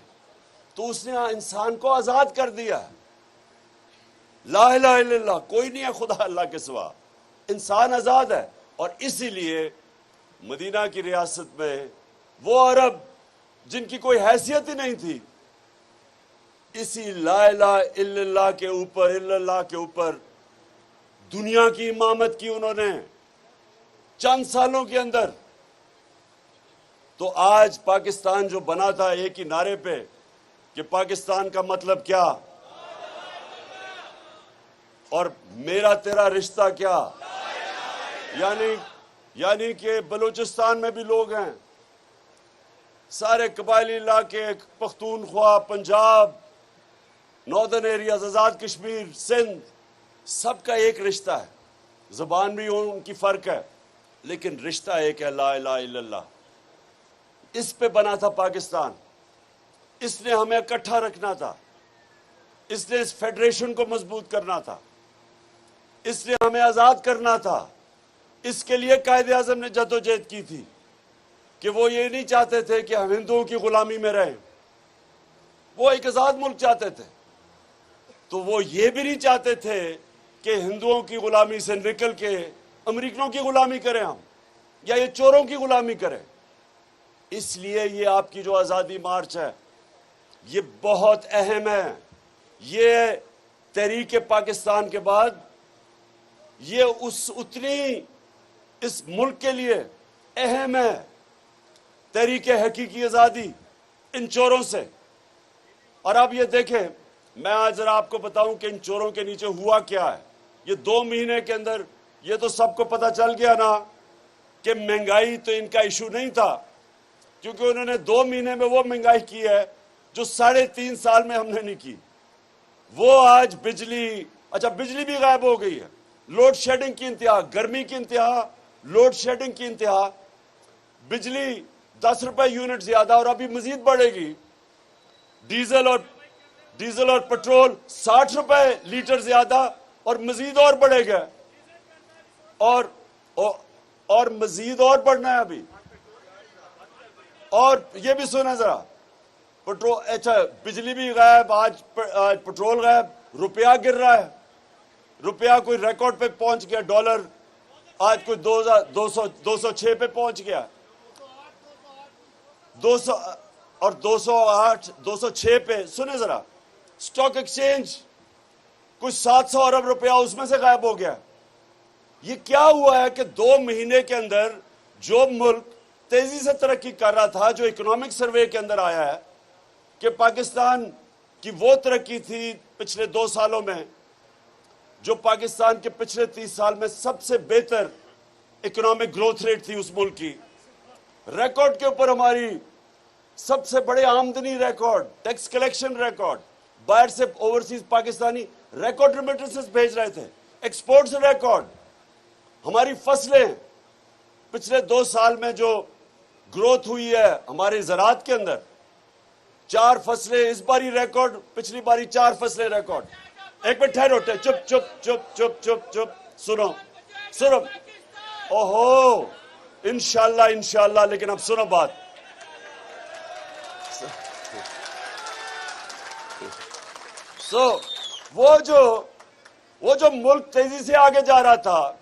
तो उसने इंसान को आजाद कर दिया। ला इलाहा इल्लल्लाह, कोई नहीं है खुदा अल्लाह के सिवा, इंसान आजाद है। और इसीलिए मदीना की रियासत में वो अरब जिनकी कोई हैसियत ही नहीं थी, इसी ला इलाहा इल्लल्लाह के ऊपर दुनिया की इमामत की उन्होंने चंद सालों के अंदर। तो आज पाकिस्तान जो बना था एक ही नारे पे कि पाकिस्तान का मतलब क्या और मेरा तेरा रिश्ता क्या, यानी कि बलूचिस्तान में भी लोग हैं, सारे कबायली इलाके, पख्तूनख्वा, पंजाब, नॉर्दर्न एरियाज, आजाद कश्मीर, सिंध, सबका एक रिश्ता है। जुबान भी उनकी फर्क है, लेकिन रिश्ता एक है, ला इलाहा इल्लल्लाह। इस पे बना था पाकिस्तान, इसने हमें इकट्ठा रखना था, इसने इस फेडरेशन को मजबूत करना था, इसने हमें आजाद करना था। इसके लिए कायदे आजम ने जद्दोजहद की थी कि वो ये नहीं चाहते थे कि हम हिंदुओं की गुलामी में रहें, वो एक आजाद मुल्क चाहते थे। तो वो ये भी नहीं चाहते थे कि हिंदुओं की गुलामी से निकल के अमेरिकनों की गुलामी करें हम, या ये चोरों की गुलामी करें। इसलिए ये आपकी जो आज़ादी मार्च है ये बहुत अहम है। ये तहरीक पाकिस्तान के बाद ये उतनी इस मुल्क के लिए अहम है तहरीक हकीकी आज़ादी इन चोरों से। और अब ये देखें, मैं आज जरा आपको बताऊं कि इन चोरों के नीचे हुआ क्या है। ये 2 महीने के अंदर ये तो सबको पता चल गया ना कि महंगाई तो इनका इशू नहीं था, क्योंकि उन्होंने 2 महीने में वो महंगाई की है जो 3.5 साल में हमने नहीं की। वो आज बिजली, अच्छा बिजली भी गायब हो गई है, लोड शेडिंग की इंतहा, गर्मी की इंतहा, लोड शेडिंग की इंतहा, बिजली 10 रुपए यूनिट ज्यादा और अभी मजीद बढ़ेगी। डीजल और पेट्रोल 60 रुपए लीटर ज्यादा और मजीद और बढ़ेगा, और मजीद और बढ़ना है अभी। और ये भी सुना जरा, पेट्रोल, अच्छा बिजली भी गायब, आज पेट्रोल गायब, रुपया गिर रहा है, रुपया कोई रिकॉर्ड पे पहुंच गया, डॉलर आज कोई 206 पे पहुंच गया, 200 और 208 206 पे। सुने जरा, स्टॉक एक्सचेंज कुछ 700 अरब रुपया उसमें से गायब हो गया। ये क्या हुआ है कि 2 महीने के अंदर जो मुल्क तेजी से तरक्की कर रहा था, जो इकोनॉमिक सर्वे के अंदर आया है कि पाकिस्तान की वो तरक्की थी पिछले 2 सालों में जो पाकिस्तान के पिछले 30 साल में सबसे बेहतर इकोनॉमिक ग्रोथ रेट थी उस मुल्क की, रिकॉर्ड के ऊपर हमारी सबसे बड़े आमदनी रिकॉर्ड, टैक्स कलेक्शन रिकॉर्ड, बाहर से ओवरसीज पाकिस्तानी रिकॉर्ड रेमिटेंसेस भेज रहे थे, एक्सपोर्ट्स रिकॉर्ड, हमारी फसलें पिछले 2 साल में जो ग्रोथ हुई है हमारे ज़राअत के अंदर, 4 फसलें इस बारी रिकॉर्ड, पिछली बारी 4 फसलें रिकॉर्ड। एक मिनट ठहरो, चुप चुप चुप चुप चुप चुप, सुनो सुनो, ओहो इंशाल्लाह इंशाल्लाह, लेकिन अब सुनो बात। वो जो मुल्क तेजी से आगे जा रहा था,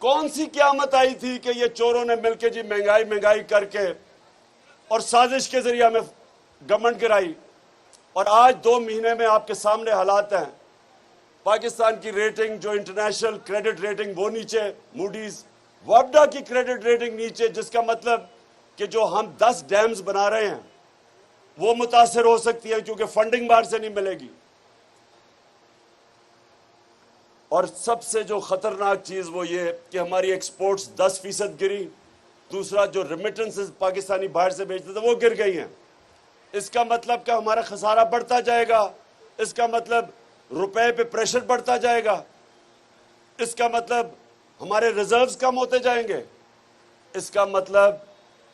कौन सी क़यामत आई थी कि ये चोरों ने मिलकर जी महंगाई करके और साजिश के जरिए हमें गवर्नमेंट गिराई। और आज 2 महीने में आपके सामने हालात हैं, पाकिस्तान की रेटिंग, जो इंटरनेशनल क्रेडिट रेटिंग, वो नीचे, मूडीज, वापडा की क्रेडिट रेटिंग नीचे, जिसका मतलब कि जो हम 10 डैम्स बना रहे हैं वो मुतासर हो सकती है क्योंकि फंडिंग बाहर से नहीं मिलेगी। और सबसे जो खतरनाक चीज वो ये कि हमारी एक्सपोर्ट्स 10% गिरी, दूसरा जो रेमिटेंसेस पाकिस्तानी बाहर से भेजते थे वो गिर गई हैं। इसका मतलब कि हमारा खसारा बढ़ता जाएगा, इसका मतलब रुपए पे प्रेशर बढ़ता जाएगा, इसका मतलब हमारे रिजर्व्स कम होते जाएंगे, इसका मतलब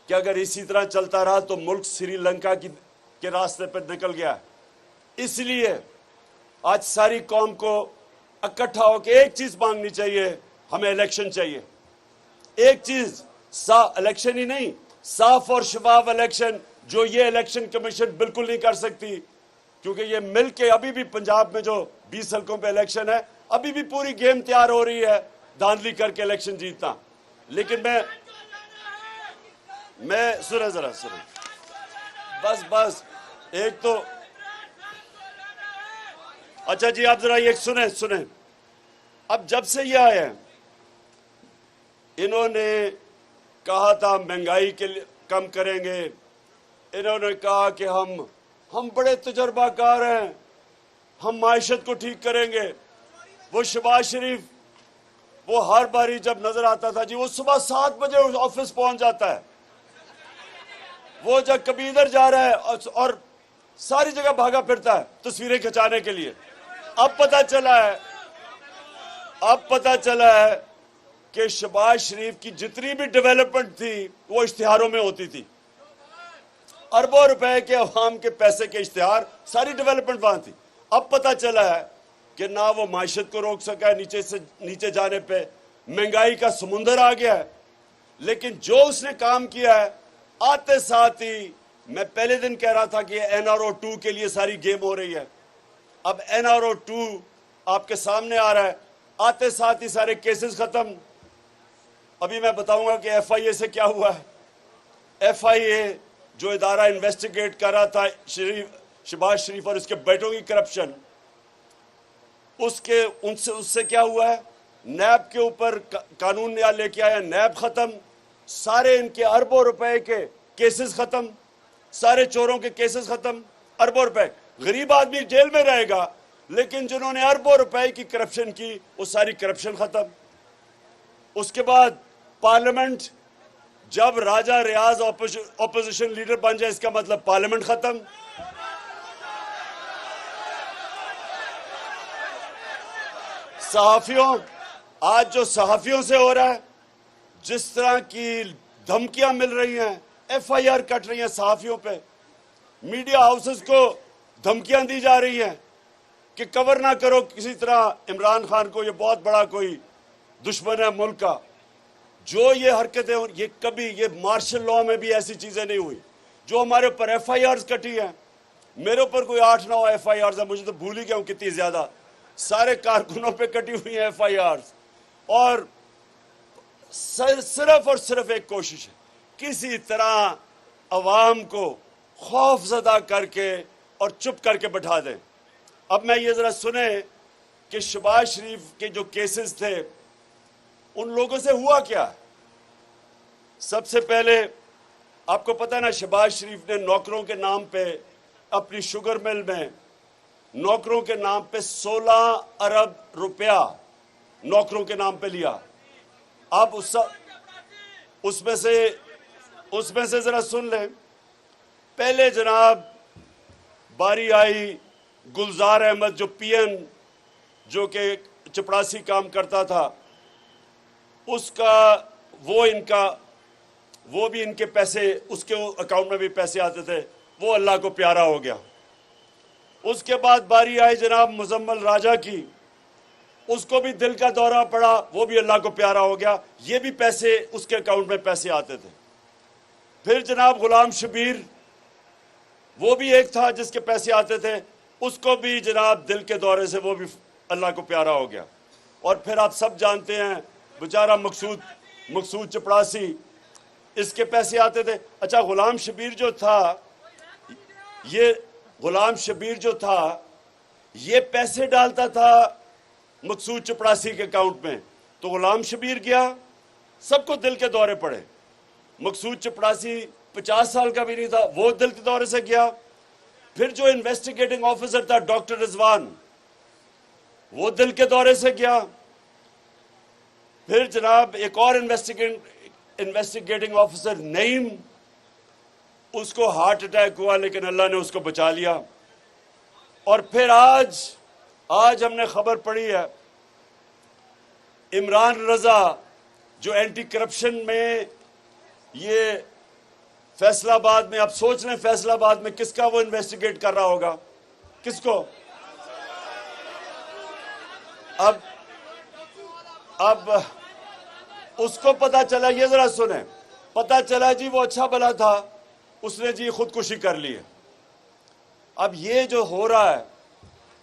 कि अगर इसी तरह चलता रहा तो मुल्क श्रीलंका के रास्ते पर निकल गया। इसलिए आज सारी कौम को इकट्ठा होकर एक चीज मांगनी चाहिए, हमें इलेक्शन चाहिए। एक चीज, इलेक्शन ही नहीं, साफ और शफाफ इलेक्शन, जो ये इलेक्शन कमीशन बिल्कुल नहीं कर सकती, क्योंकि ये मिल के अभी भी पंजाब में जो 20 हल्कों पे इलेक्शन है, अभी भी पूरी गेम तैयार हो रही है धांधली करके इलेक्शन जीतना। लेकिन मैं सुने जरा, सुने बस एक तो, अच्छा जी आप जरा ये सुने, अब जब से ये आए हैं, इन्होंने कहा था महंगाई के लिए कम करेंगे, इन्होंने कहा कि हम बड़े तजर्बाकार हैं, हम माइशत को ठीक करेंगे। वो शहबाज शरीफ, वो हर बारी जब नजर आता था जी, वो सुबह 7 बजे ऑफिस पहुंच जाता है, वो जब कभी इधर जा रहा है और सारी जगह भागा फिरता है तस्वीरें खिंचाने के लिए। अब पता चला है कि शहबाज शरीफ की जितनी भी डेवलपमेंट थी वो इश्तिहारों में होती थी, अरबों रुपए के अवाम के पैसे के इश्तिहार, सारी डेवलपमेंट वहां थी। अब पता चला है कि ना वो माइशत को रोक सका है, नीचे जाने पे महंगाई का समुंदर आ गया है। लेकिन जो उसने काम किया है, आते साथ ही मैं पहले दिन कह रहा था कि NRO 2 के लिए सारी गेम हो रही है। अब NRO 2 आपके सामने आ रहा है, आते साथ ही सारे केसेस खत्म। अभी मैं बताऊंगा कि FIA से क्या हुआ है। FIA जो इदारा इन्वेस्टिगेट कर रहा था शहबाज शरीफ और उसके बेटों की करप्शन, उससे क्या हुआ है। नैब के ऊपर कानून नया लेके आया, नैब खत्म, सारे इनके अरबों रुपए के केसेस खत्म, सारे चोरों के केसेस खत्म, अरबों रुपए। गरीब आदमी जेल में रहेगा, लेकिन जिन्होंने अरबों रुपए की करप्शन की वो सारी करप्शन खत्म। उसके बाद पार्लियामेंट, जब राजा रियाज ऑपोजिशन लीडर बन जाए इसका मतलब पार्लियामेंट खत्म। सहाफियों, आज जो सहाफियों से हो रहा है, जिस तरह की धमकियां मिल रही हैं, FIR कट रही हैं सहाफियों पे, मीडिया हाउसेस को धमकियां दी जा रही हैं कि कवर ना करो किसी तरह इमरान खान को, ये बहुत बड़ा कोई दुश्मन है मुल्क का। जो ये हरकतें, ये कभी, ये मार्शल लॉ में भी ऐसी चीजें नहीं हुई। जो हमारे ऊपर FIRs कटी हैं, मेरे ऊपर कोई 8-9 FIRs है, मुझे तो भूल ही गया हूं कितनी ज्यादा, सारे कारकुनों पे कटी हुई हैं FIRs। और सिर्फ और सिर्फ एक कोशिश है, किसी तरह अवाम को खौफजदा करके और चुप करके बैठा दें। अब मैं ये जरा सुने कि शहबाज शरीफ के जो केसेस थे उन लोगों से हुआ क्या। सबसे पहले आपको पता है ना, शहबाज शरीफ ने नौकरों के नाम पे अपनी शुगर मिल में नौकरों के नाम पे 16 अरब रुपया नौकरों के नाम पे लिया। अब उसमें से जरा सुन लें। पहले जनाब बारी आई गुलजार अहमद, जो PN जो कि चपरासी काम करता था, उसका वो भी इनके पैसे, उसके अकाउंट में भी पैसे आते थे, वो अल्लाह को प्यारा हो गया। उसके बाद बारी आई जनाब मुजम्मल राजा की, उसको भी दिल का दौरा पड़ा, वो भी अल्लाह को प्यारा हो गया, ये भी पैसे उसके अकाउंट में पैसे आते थे। फिर जनाब गुलाम शबीर, वो भी एक था जिसके पैसे आते थे, उसको भी जनाब दिल के दौरे से वो भी अल्लाह को प्यारा हो गया। और फिर आप सब जानते हैं बेचारा मकसूद चपड़ासी, इसके पैसे आते थे। अच्छा, गुलाम शबीर जो था ये पैसे डालता था मकसूद चपड़ासी के अकाउंट में, तो गुलाम शबीर गया, सबको दिल के दौरे पड़े। मकसूद चपड़ासी 50 साल का भी नहीं था, वो दिल के दौरे से गया। फिर जो इन्वेस्टिगेटिंग ऑफिसर था डॉक्टर रिजवान, वो दिल के दौरे से गया। फिर जनाब एक और इन्वेस्टिगेटिंग ऑफिसर नईम, उसको हार्ट अटैक हुआ, लेकिन अल्लाह ने उसको बचा लिया। और फिर आज हमने खबर पढ़ी है, इमरान रजा जो एंटी करप्शन में, ये फैसलाबाद में, आप सोच लें फैसलाबाद में किसका वो इन्वेस्टिगेट कर रहा होगा, किसको। अब उसको पता चला, ये जरा सुने, पता चला जी वो अच्छा भला था, उसने जी खुदकुशी कर ली है। अब ये जो हो रहा है,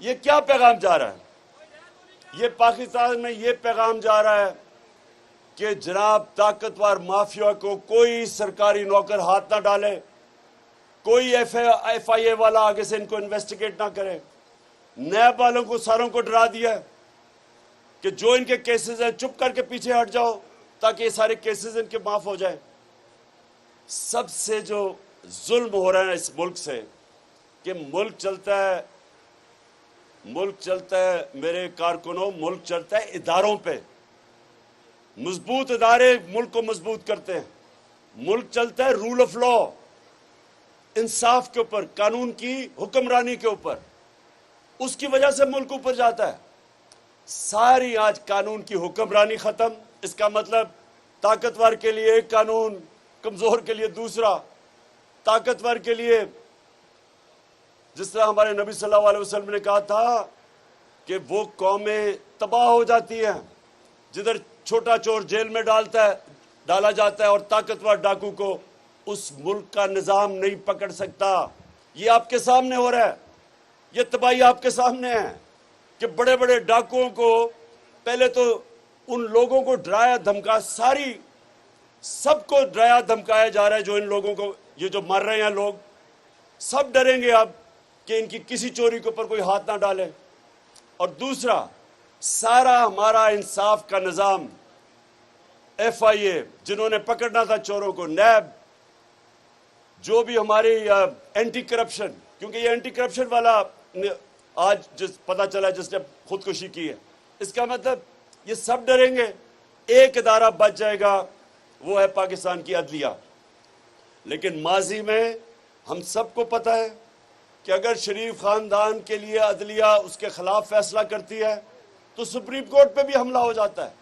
ये क्या पैगाम जा रहा है, ये पाकिस्तान में ये पैगाम जा रहा है कि जनाब ताकतवर माफिया को कोई सरकारी नौकर हाथ ना डाले, कोई FIA वाला आगे से इनको इन्वेस्टिगेट ना करे। नैब वालों को सारों को डरा दिया कि जो इनके केसेस हैं चुप करके पीछे हट जाओ, ताकि ये सारे केसेस इनके माफ हो जाए। सबसे जो जुल्म हो रहा है इस मुल्क से, कि मुल्क चलता है मेरे कारकुनों, मुल्क चलता है इदारों पे। मजबूत इदारे मुल्क को मजबूत करते हैं। मुल्क चलता है रूल ऑफ लॉ, इंसाफ के ऊपर, कानून की हुक्मरानी के ऊपर। उसकी वजह से मुल्क ऊपर जाता है। सारी आज कानून की हुक्मरानी खत्म। इसका मतलब ताकतवर के लिए एक कानून, कमजोर के लिए दूसरा। ताकतवर के लिए, जिस तरह हमारे नबी सल्लल्लाहु अलैहि वसल्लम ने कहा था कि वो कौमें तबाह हो जाती हैं जिधर छोटा चोर जेल में डाला जाता है और ताकतवर डाकू को उस मुल्क का निजाम नहीं पकड़ सकता। ये आपके सामने हो रहा है। ये तबाही आपके सामने है कि बड़े बड़े डाकुओं को पहले तो उन लोगों को डराया धमका, सबको डराया धमकाया जा रहा है। जो इन लोगों को, ये जो मर रहे हैं लोग, सब डरेंगे अब कि इनकी किसी चोरी के ऊपर कोई हाथ ना डाले। और दूसरा, सारा हमारा इंसाफ का निजाम, FIA जिन्होंने पकड़ना था चोरों को, नैब, जो भी हमारी एंटी करप्शन, क्योंकि ये एंटी करप्शन वाला आज जिस पता चला जिसने खुदकुशी की है, इसका मतलब ये सब डरेंगे। एक इदारा बच जाएगा, वो है पाकिस्तान की अदलिया। लेकिन माजी में हम सबको पता है कि अगर शरीफ खानदान के लिए अदलिया उसके खिलाफ फैसला करती है तो सुप्रीम कोर्ट पे भी हमला हो जाता है।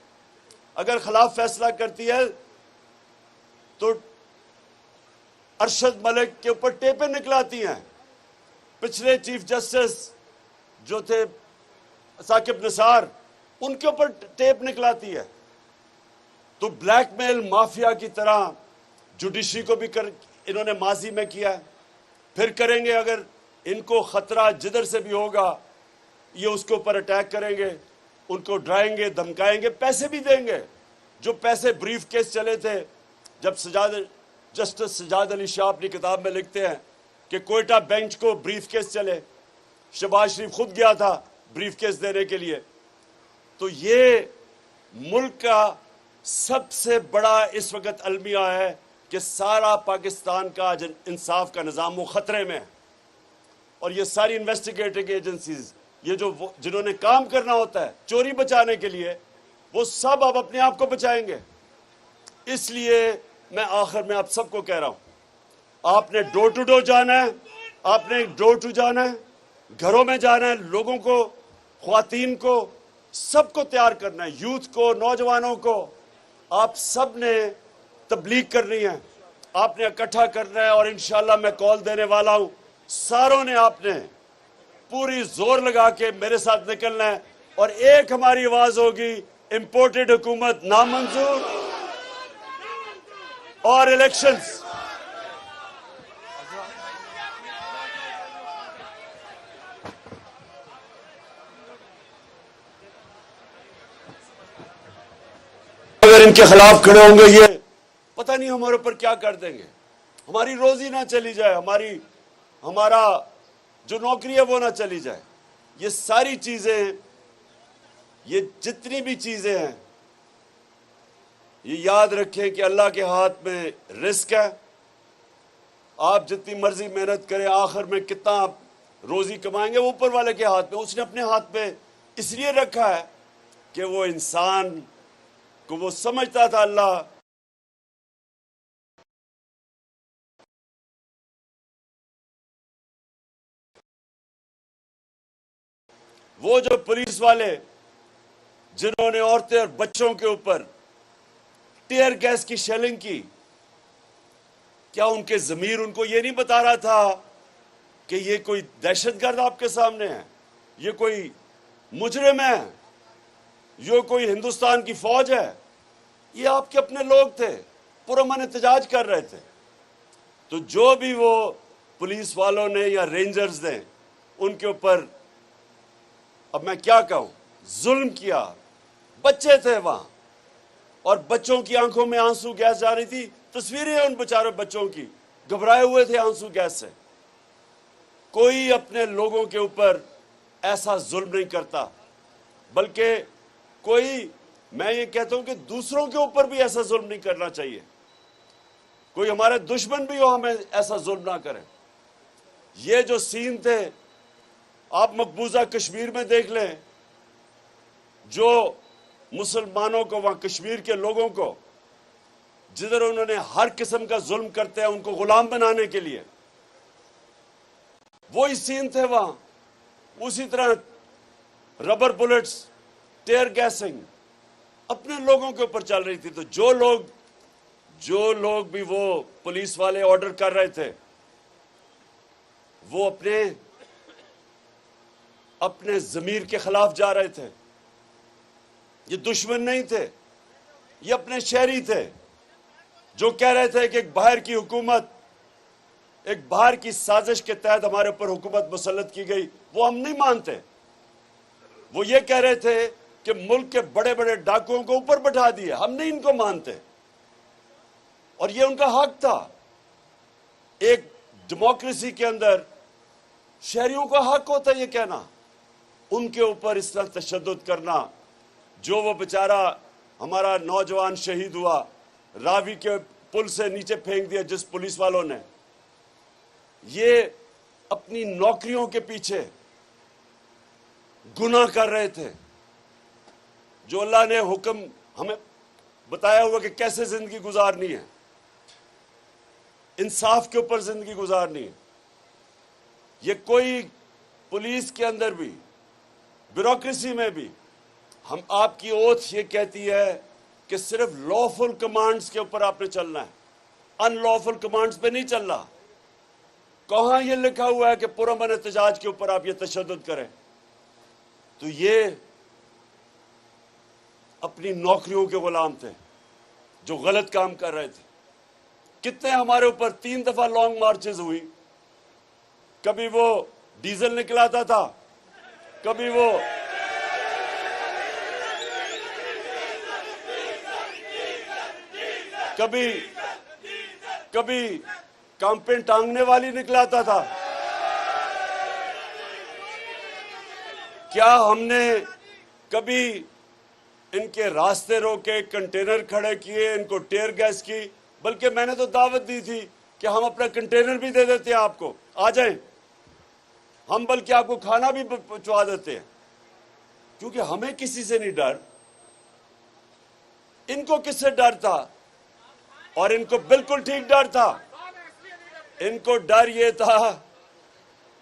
अगर खिलाफ फैसला करती है तो अरशद मलिक के ऊपर टेपें निकलाती हैं। पिछले चीफ जस्टिस जो थे साकिब निसार, उनके ऊपर टेप निकलाती है। तो ब्लैकमेल माफिया की तरह जुडिशरी को भी इन्होंने माजी में किया है, फिर करेंगे। अगर इनको खतरा जिधर से भी होगा, ये उसके ऊपर अटैक करेंगे, उनको डराएंगे, धमकाएंगे, पैसे भी देंगे। जो पैसे ब्रीफ केस चले थे, जब जस्टिस सजाद अली शाह अपनी किताब में लिखते हैं कि कोयटा बेंच को ब्रीफ केस चले, शहबाज शरीफ खुद गया था ब्रीफ केस देने के लिए। तो ये मुल्क का सबसे बड़ा इस वक्त अलमिया है कि सारा पाकिस्तान का इंसाफ का निज़ाम वो खतरे में है। और ये सारी इन्वेस्टिगेटिव एजेंसीज, ये जो जिन्होंने काम करना होता है चोरी बचाने के लिए, वो सब अब अपने आप को बचाएंगे। इसलिए मैं आखिर में आप सबको कह रहा हूं, आपने डोर टू डोर जाना है, आपने डोर टू जाना है, घरों में जाना है, लोगों को, ख्वातीन को, सबको तैयार करना है, यूथ को, नौजवानों को। आप सब ने तबलीग करनी है, आपने इकट्ठा करना है। और इंशाल्लाह मैं कॉल देने वाला हूं, सारों ने आपने पूरी जोर लगा के मेरे साथ निकलना है। और एक हमारी आवाज होगी, इंपोर्टेड हुकूमत नामंजूर और इलेक्शंस। अगर इनके खिलाफ खड़े होंगे, ये पता नहीं हमारे ऊपर क्या कर देंगे। हमारी रोजी ना चली जाए, हमारा जो नौकरी है वो ना चली जाए। ये सारी चीजें, ये जितनी भी चीजें हैं, ये याद रखें कि अल्लाह के हाथ में रिस्क है। आप जितनी मर्जी मेहनत करें, आखिर में कितना आप रोजी कमाएंगे वो ऊपर वाले के हाथ में। उसने अपने हाथ में इसलिए रखा है कि वो इंसान को वो समझता था अल्लाह वो जो पुलिस वाले जिन्होंने औरतें और बच्चों के ऊपर टीयर गैस की शेलिंग की, क्या उनके ज़मीर उनको ये नहीं बता रहा था कि ये कोई दहशतगर्द आपके सामने है, ये कोई मुजरिम है, ये कोई हिंदुस्तान की फौज है? ये आपके अपने लोग थे, पुरअमन एहतजाज कर रहे थे। तो जो भी वो पुलिस वालों ने या रेंजर्स ने उनके ऊपर, अब मैं क्या कहूं, जुल्म किया। बच्चे थे वहां और बच्चों की आंखों में आंसू गैस जा रही थी। तस्वीरें हैं उन बेचारे बच्चों की, घबराए हुए थे आंसू गैस से। कोई अपने लोगों के ऊपर ऐसा जुल्म नहीं करता, बल्कि कोई, मैं ये कहता हूं कि दूसरों के ऊपर भी ऐसा जुल्म नहीं करना चाहिए। कोई हमारे दुश्मन भी हो, हमें ऐसा जुल्म ना करें। ये जो सीन थे, आप मकबूजा कश्मीर में देख लें, जो मुसलमानों को, वहां कश्मीर के लोगों को, जिधर उन्होंने हर किस्म का जुल्म करते हैं उनको गुलाम बनाने के लिए, वही सीन थे वहां। उसी तरह रबर बुलेट्स, टेयर गैसिंग अपने लोगों के ऊपर चल रही थी। तो जो लोग भी वो पुलिस वाले ऑर्डर कर रहे थे, वो अपने जमीर के खिलाफ जा रहे थे। ये दुश्मन नहीं थे, ये अपने शहरी थे जो कह रहे थे कि एक बाहर की हुकूमत एक बाहर की साजिश के तहत हमारे ऊपर हुकूमत मुसल्लत की गई, वो हम नहीं मानते। वो ये कह रहे थे कि मुल्क के बड़े बड़े डाकुओं को ऊपर बैठा दिए, हम नहीं इनको मानते, और ये उनका हक था। एक डेमोक्रेसी के अंदर शहरियों का हक होता है ये कहना, उनके ऊपर इस तरह तशद्दुद करना। जो वो बेचारा हमारा नौजवान शहीद हुआ, रावी के पुल से नीचे फेंक दिया जिस पुलिस वालों ने, ये अपनी नौकरियों के पीछे गुनाह कर रहे थे। जो अल्लाह ने हुक्म हमें बताया हुआ कि कैसे जिंदगी गुजारनी है, इंसाफ के ऊपर जिंदगी गुजारनी है। ये कोई पुलिस के अंदर भी, ब्यूरोक्रेसी में भी, हम आपकी ओथ ये कहती है कि सिर्फ लॉफुल कमांड्स के ऊपर आपने चलना है, अनलॉफुल कमांड्स पे नहीं चलना। कहां ये लिखा हुआ है कि पुरअमन एहतजाज के ऊपर आप ये तशद्दुद करें? तो ये अपनी नौकरियों के गुलाम थे जो गलत काम कर रहे थे। कितने हमारे ऊपर 3 दफा लॉन्ग मार्चेस हुई, कभी वो डीजल निकलाता था, कभी वो कभी कैंपेन टांगने वाली निकलाता था। क्या हमने कभी इनके रास्ते रोके, कंटेनर खड़े किए, इनको टेयर गैस की? बल्कि मैंने तो दावत दी थी कि हम अपना कंटेनर भी दे देते हैं आपको, आ जाएं, हम बल्कि आपको खाना भी पहुंचा देते हैं, क्योंकि हमें किसी से नहीं डर। इनको किससे डर था? और इनको बिल्कुल ठीक डर था। इनको डर ये था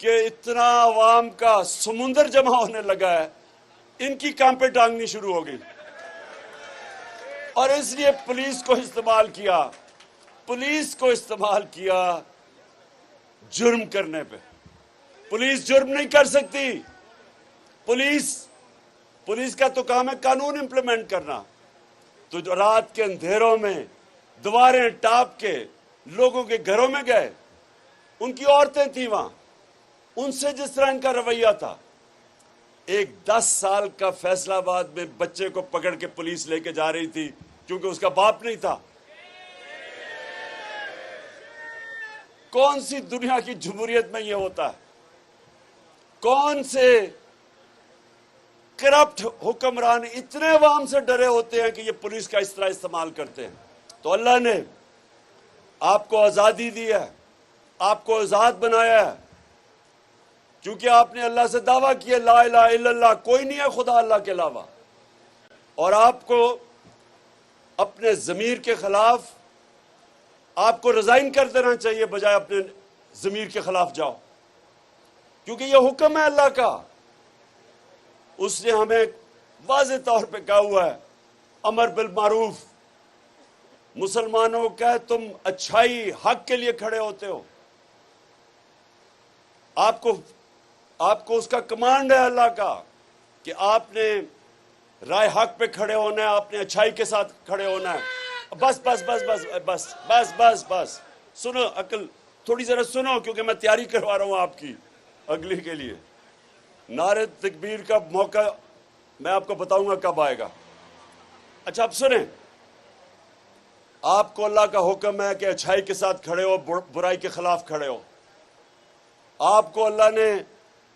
कि इतना आवाम का समुंदर जमा होने लगा है, इनकी कैंपें टांगनी शुरू हो गई, और इसलिए पुलिस को इस्तेमाल किया जुर्म करने पे। पुलिस जुर्म नहीं कर सकती। पुलिस का तो काम है कानून इंप्लीमेंट करना। तो जो रात के अंधेरों में दीवारें टाप के लोगों के घरों में गए, उनकी औरतें थी वहां, उनसे जिस तरह इनका रवैया था, एक 10 साल का फैसलाबाद में बच्चे को पकड़ के पुलिस लेके जा रही थी क्योंकि उसका बाप नहीं था। कौन सी दुनिया की जमहूरियत में यह होता है? कौन से करप्ट हुक्मरान इतने अवाम से डरे होते हैं कि ये पुलिस का इस तरह इस्तेमाल करते हैं? तो अल्लाह ने आपको आजादी दी है, आपको आजाद बनाया है, क्योंकि आपने अल्लाह से दावा किया ला इलाहा इल्लल्लाह, कोई नहीं है खुदा अल्लाह के अलावा। और आपको अपने ज़मीर के खिलाफ आपको रिजाइन कर देना चाहिए, बजाय अपने ज़मीर के खिलाफ जाओ, क्योंकि यह हुक्म है अल्लाह का। उसने हमें वाज़ेह तौर पे कहा हुआ है, अमर बिल मारूफ, मुसलमानों को कहे तुम अच्छाई हक के लिए खड़े होते हो, आपको उसका कमांड है अल्लाह का कि आपने राय हक पे खड़े होना है, आपने अच्छाई के साथ खड़े होना है। बस बस बस बस बस बस बस बस सुनो, अकल थोड़ी जरा सुनो, क्योंकि मैं तैयारी करवा रहा हूं आपकी अगली के लिए। नारे तकबीर का मौका मैं आपको बताऊंगा कब आएगा। अच्छा, अब सुने, आपको अल्लाह का हुक्म है कि अच्छाई के साथ खड़े हो, बुराई के खिलाफ खड़े हो। आपको अल्लाह ने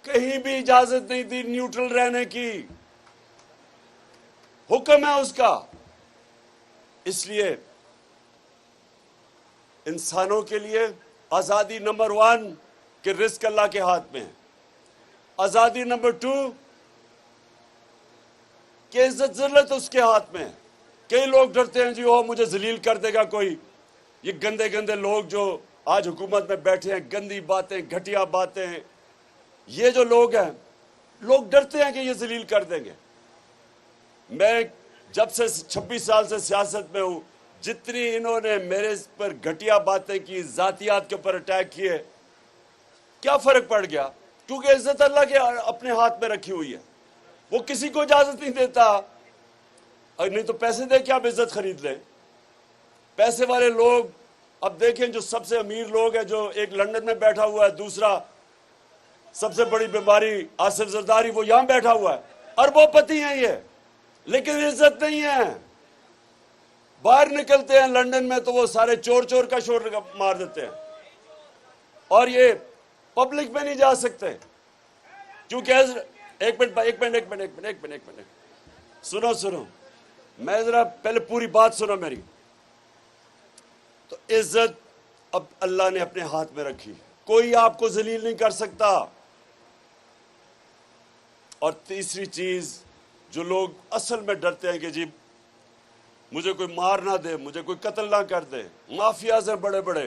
कहीं भी इजाजत नहीं दी न्यूट्रल रहने की, हुक्म है उसका। इसलिए इंसानों के लिए आजादी नंबर 1 कि रिस्क अल्लाह के हाथ में है, आजादी नंबर 2 कि इज्जत जिल्लत उसके हाथ में है। कई लोग डरते हैं जी ओ मुझे जलील कर देगा कोई, ये गंदे गंदे लोग जो आज हुकूमत में बैठे हैं, गंदी बातें, घटिया बातें, ये जो लोग हैं, लोग डरते हैं कि ये जलील कर देंगे। मैं जब से 26 साल से सियासत में हूं, जितनी इन्होंने मेरे पर घटिया बातें की, जातियात के ऊपर अटैक किए, क्या फर्क पड़ गया? क्योंकि इज्जत अल्लाह के अपने हाथ में रखी हुई है, वो किसी को इजाजत नहीं देता। और नहीं तो पैसे दे के आप इज्जत खरीद लें। पैसे वाले लोग अब देखें जो सबसे अमीर लोग हैं, जो एक लंदन में बैठा हुआ है, दूसरा सबसे बड़ी बीमारी आसिफ जरदारी, वो यहां बैठा हुआ है, अरबोपति हैं ये, लेकिन इज्जत नहीं है। बाहर निकलते हैं लंदन में तो वो सारे चोर चोर का शोर मार देते हैं, और ये पब्लिक में नहीं जा सकते क्योंकि एक मिनट सुनो, मैं जरा पहले पूरी बात सुनो मेरी। तो इज्जत अब अल्लाह ने अपने हाथ में रखी, कोई आपको जलील नहीं कर सकता। और तीसरी चीज, जो लोग असल में डरते हैं कि जी मुझे कोई मार ना दे, मुझे कोई कत्ल ना कर दे, माफिया से बड़े बड़े,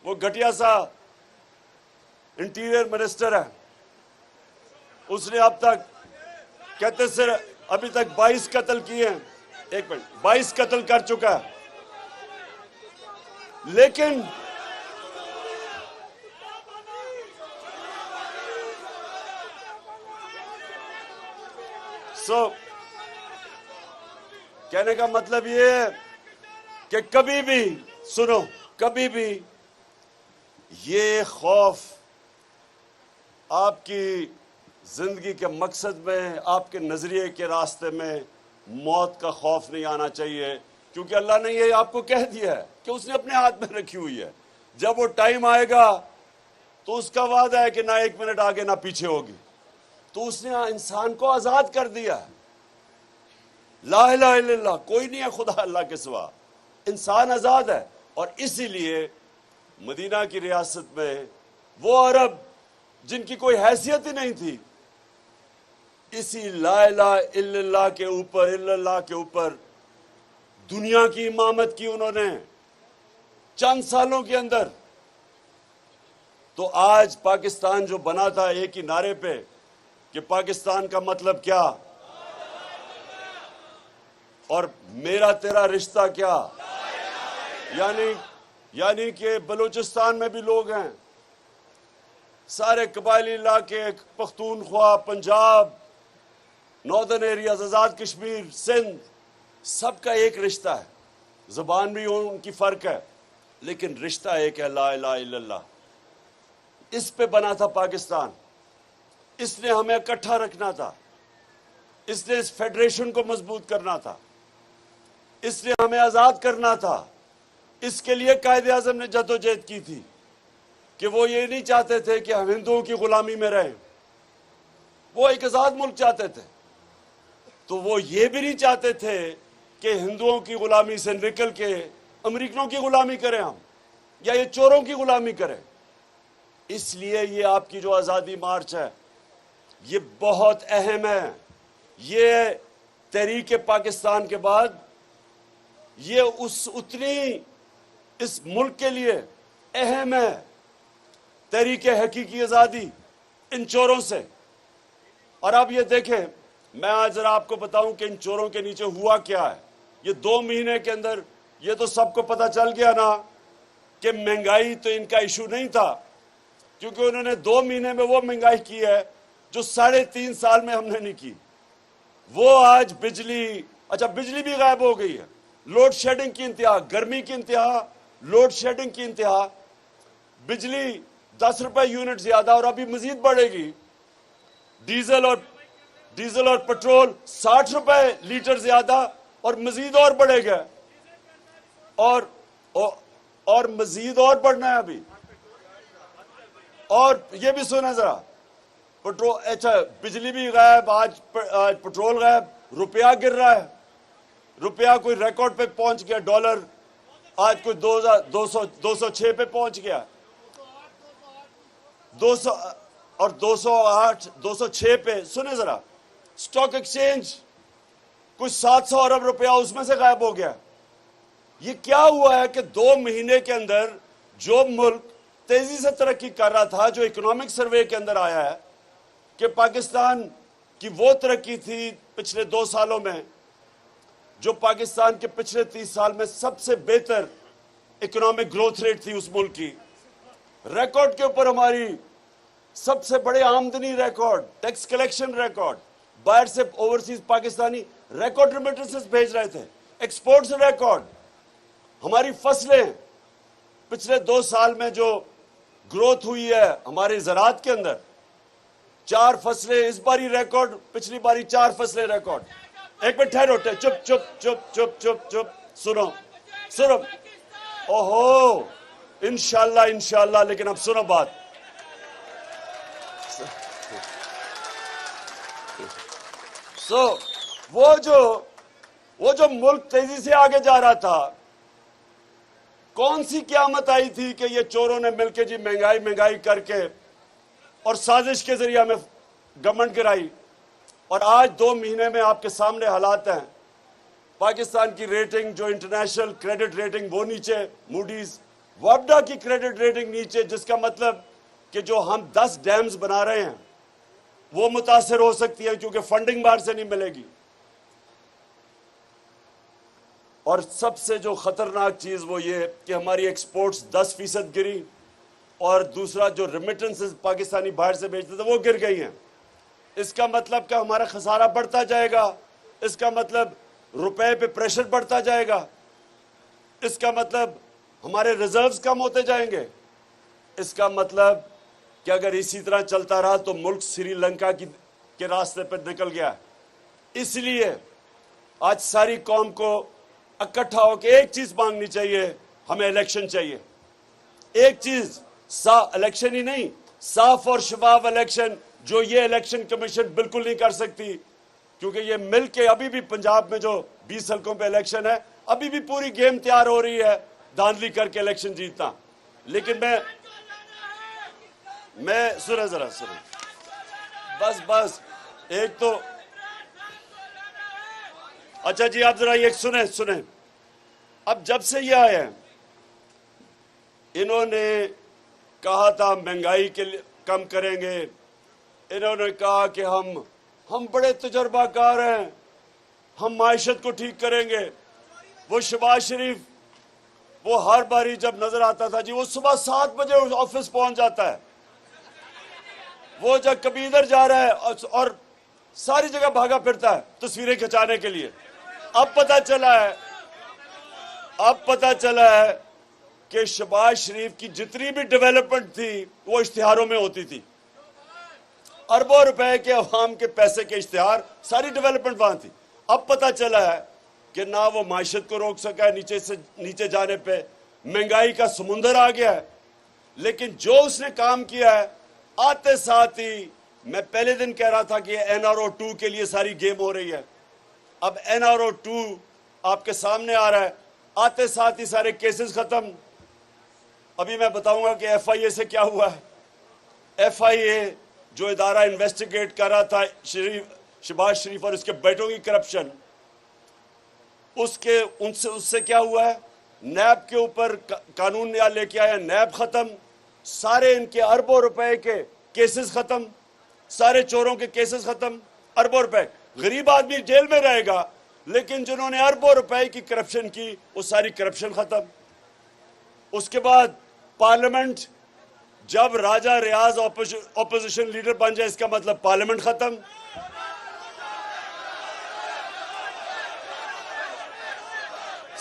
वो घटिया सा इंटीरियर मिनिस्टर है, उसने अब तक कहते सर अभी तक 22 कत्ल किए हैं, 1 मिनट, 22 कत्ल कर चुका है, लेकिन कहने का मतलब ये है कि कभी भी सुनो, कभी भी ये खौफ आपकी जिंदगी के मकसद में, आपके नजरिए के रास्ते में मौत का खौफ नहीं आना चाहिए, क्योंकि अल्लाह ने ये आपको कह दिया है कि उसने अपने हाथ में रखी हुई है। जब वो टाइम आएगा तो उसका वादा है कि ना 1 मिनट आगे ना पीछे होगी। तो उसने इंसान को आजाद कर दिया है। ला इलाहा इल्लल्लाह, कोई नहीं है खुदा अल्लाह के सिवा, इंसान आजाद है। और इसीलिए मदीना की रियासत में वो अरब जिनकी कोई हैसियत ही नहीं थी, इसी ला इलाहा इल्लल्लाह के ऊपर दुनिया की इमामत की उन्होंने चंद सालों के अंदर। तो आज पाकिस्तान जो बना था एक ही नारे पे कि पाकिस्तान का मतलब क्या और मेरा तेरा रिश्ता क्या, यानी कि बलूचिस्तान में भी लोग हैं, सारे कबायली इलाके, पख्तूनख्वा, पंजाब, नॉर्दर्न एरियाज, आजाद कश्मीर, सिंध, सबका एक रिश्ता है। जुबान भी उनकी फर्क है, लेकिन रिश्ता एक है, ला इलाहा इल्लल्लाह। इस पे बना था पाकिस्तान, इसने हमें इकट्ठा रखना था, इसने इस फेडरेशन को मजबूत करना था, इसने हमें आजाद करना था। इसके लिए कायदे आजम ने जद्दोजहद की थी कि वो ये नहीं चाहते थे कि हम हिंदुओं की गुलामी में रहें, वो एक आजाद मुल्क चाहते थे। तो वो ये भी नहीं चाहते थे कि हिंदुओं की गुलामी से निकल के अमेरिकनों की गुलामी करें हम, या ये चोरों की गुलामी करें। इसलिए ये आपकी जो आज़ादी मार्च है ये बहुत अहम है। ये तहरीक पाकिस्तान के बाद ये उतनी इस मुल्क के लिए अहम है, तहरीक हकीकी आज़ादी इन चोरों से। और अब ये देखें, मैं आज जरा आपको बताऊं कि इन चोरों के नीचे हुआ क्या है। ये 2 महीने के अंदर ये तो सबको पता चल गया ना कि महंगाई तो इनका इशू नहीं था, क्योंकि उन्होंने 2 महीने में वो महंगाई की है जो 3.5 साल में हमने नहीं की। वो आज बिजली, अच्छा बिजली भी गायब हो गई है, लोड शेडिंग की इंतहा, गर्मी की इंतहा, लोड शेडिंग की इंतहा, बिजली 10 रुपए यूनिट ज्यादा और अभी मजीद बढ़ेगी। डीजल और पेट्रोल 60 रुपए लीटर ज्यादा और मजीद और बढ़ेगा, और मजीद और बढ़ना है अभी। और ये भी सुना जरा, पेट्रोल, अच्छा बिजली भी गायब, आज पेट्रोल गायब, रुपया गिर रहा है, रुपया कोई रिकॉर्ड पे पहुंच गया, डॉलर आज कोई 206 पे पहुंच गया, 200 और 208 206 पे। सुने जरा, स्टॉक एक्सचेंज कुछ 700 अरब रुपया उसमें से गायब हो गया। ये क्या हुआ है कि 2 महीने के अंदर जो मुल्क तेजी से तरक्की कर रहा था, जो इकोनॉमिक सर्वे के अंदर आया है कि पाकिस्तान की वो तरक्की थी पिछले 2 सालों में जो पाकिस्तान के पिछले 30 साल में सबसे बेहतर इकोनॉमिक ग्रोथ रेट थी उस मुल्क की, रिकॉर्ड के ऊपर हमारी सबसे बड़े आमदनी रिकॉर्ड, टैक्स कलेक्शन रिकॉर्ड, बाहर से ओवरसीज पाकिस्तानी रिकॉर्ड रेमिटेंसेस भेज रहे थे, एक्सपोर्ट्स रिकॉर्ड, हमारी फसलें पिछले 2 साल में जो ग्रोथ हुई है हमारे ज़राअत के अंदर, 4 फसलें इस बारी रिकॉर्ड, पिछली बारी 4 फसलें रिकॉर्ड। एक मिनट ठहरो, चुप चुप चुप चुप चुप चुप, सुनो सुनो, ओहो, इंशाल्लाह इंशाल्लाह, लेकिन अब सुनो बात। वो जो मुल्क तेजी से आगे जा रहा था, कौन सी क़यामत आई थी कि ये चोरों ने मिलकर जी महंगाई करके और साजिश के जरिए हमें गवर्नमेंट गिराई। और आज 2 महीने में आपके सामने हालात हैं, पाकिस्तान की रेटिंग, जो इंटरनेशनल क्रेडिट रेटिंग, वो नीचे, मूडीज, वापडा की क्रेडिट रेटिंग नीचे, जिसका मतलब कि जो हम 10 डैम्स बना रहे हैं वो मुतासर हो सकती है, क्योंकि फंडिंग बाहर से नहीं मिलेगी। और सबसे जो खतरनाक चीज वो ये कि हमारी एक्सपोर्ट्स 10% गिरी, और दूसरा जो रेमिटेंसेस पाकिस्तानी बाहर से भेजते थे वो गिर गई हैं। इसका मतलब कि हमारा खसारा बढ़ता जाएगा, इसका मतलब रुपए पे प्रेशर बढ़ता जाएगा, इसका मतलब हमारे रिजर्व्स कम होते जाएंगे, इसका मतलब कि अगर इसी तरह चलता रहा तो मुल्क श्रीलंका के रास्ते पर निकल गया। इसलिए आज सारी कौम को इकट्ठा होकर एक चीज मांगनी चाहिए, हमें इलेक्शन चाहिए। एक चीज, इलेक्शन ही नहीं, साफ और शफाफ इलेक्शन, जो ये इलेक्शन कमीशन बिल्कुल नहीं कर सकती, क्योंकि ये मिल के अभी भी पंजाब में जो 20 हल्कों पे इलेक्शन है, अभी भी पूरी गेम तैयार हो रही है धांधली करके इलेक्शन जीतना। लेकिन मैं सुने जरा, सुने बस एक तो, अच्छा जी आप जरा ये सुने। अब जब से ये आए हैं, इन्होंने कहा था महंगाई के लिए कम करेंगे, इन्होंने कहा कि हम बड़े तजर्बाकार हैं, हम माइशत को ठीक करेंगे। वो शहबाज शरीफ, वो हर बारी जब नजर आता था जी, वो सुबह 7 बजे ऑफिस पहुंच जाता है, वो जब कभी इधर जा रहा है और सारी जगह भागा फिरता है तस्वीरें खिंचाने के लिए। अब पता चला है कि शहबाज शरीफ की जितनी भी डेवलपमेंट थी वो इश्तिहारों में होती थी, अरबों रुपए के अवाम के पैसे के इश्तिहार, सारी डेवलपमेंट वहां थी। अब पता चला है कि ना वो माइशत को रोक सका है, नीचे जाने पे महंगाई का समुंदर आ गया है। लेकिन जो उसने काम किया है, आते साथ ही, मैं पहले दिन कह रहा था कि NRO 2 के लिए सारी गेम हो रही है। अब NRO 2 आपके सामने आ रहा है, आते साथ ही सारे केसेस खत्म। अभी मैं बताऊंगा कि FIA से क्या हुआ है। FIA जो इदारा इन्वेस्टिगेट कर रहा था शहबाज शरीफ और उसके बेटों की करप्शन, उससे क्या हुआ है, नैब के ऊपर कानून नया लेके आया, नैब खत्म, सारे इनके अरबों रुपए के केसेस खत्म, सारे चोरों के केसेस खत्म, अरबों रुपए। गरीब आदमी जेल में रहेगा, लेकिन जिन्होंने अरबों रुपए की करप्शन की, वो सारी करप्शन खत्म। उसके बाद पार्लियामेंट, जब राजा रियाज ऑपोजिशन लीडर बन जाए, इसका मतलब पार्लियामेंट खत्म।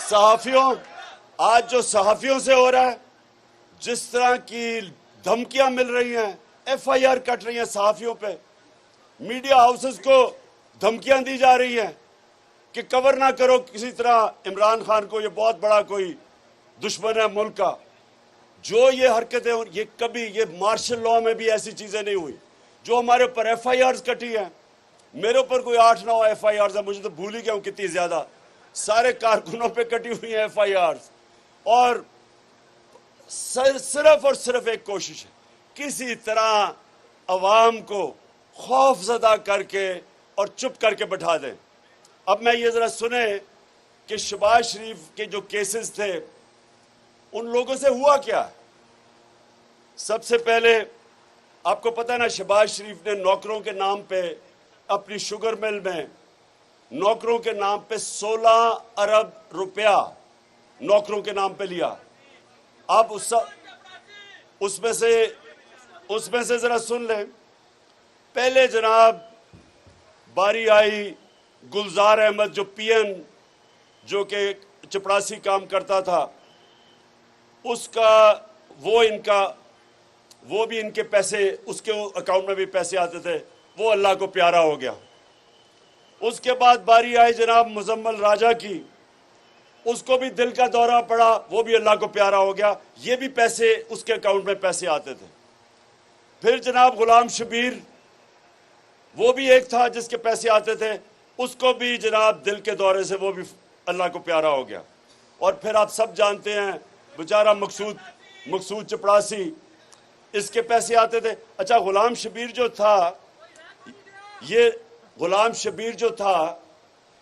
सहाफियों, आज जो सहाफियों से हो रहा है, जिस तरह की धमकियां मिल रही हैं, FIR कट रही हैं सहाफियों पे, मीडिया हाउसेस को धमकियां दी जा रही हैं कि कवर ना करो किसी तरह इमरान खान को, ये बहुत बड़ा कोई दुश्मन है मुल्क का। जो ये हरकतें, ये मार्शल लॉ में भी ऐसी चीजें नहीं हुई। जो हमारे ऊपर FIRs कटी हैं, मेरे ऊपर कोई 8-9 FIRs है, मुझे तो भूल ही गया हूं कितनी ज्यादा, सारे कारकुनों पे कटी हुई हैं FIRs। और सिर्फ और सिर्फ एक कोशिश है, किसी तरह अवाम को खौफजदा करके और चुप करके बैठा दें। अब मैं ये जरा सुने कि शहबाज शरीफ के जो केसेस थे, उन लोगों से हुआ क्या। सबसे पहले आपको पता है ना, शहबाज शरीफ ने नौकरों के नाम पे अपनी शुगर मिल में नौकरों के नाम पे 16 अरब रुपया नौकरों के नाम पे लिया। अब उसमें से जरा सुन लें। पहले जनाब बारी आई गुलजार अहमद, जो PN, जो कि चपरासी काम करता था, उसका वो भी इनके पैसे, उसके अकाउंट में भी पैसे आते थे, वो अल्लाह को प्यारा हो गया। उसके बाद बारी आई जनाब मुजम्मल राजा की, उसको भी दिल का दौरा पड़ा, वो भी अल्लाह को प्यारा हो गया, ये भी पैसे उसके अकाउंट में पैसे आते थे। फिर जनाब गुलाम शबीर, वो भी एक था जिसके पैसे आते थे, उसको भी जनाब दिल के दौरे से वो भी अल्लाह को प्यारा हो गया। और फिर आप सब जानते हैं बेचारा मकसूद चपड़ासी, इसके पैसे आते थे। अच्छा, गुलाम शबीर जो था,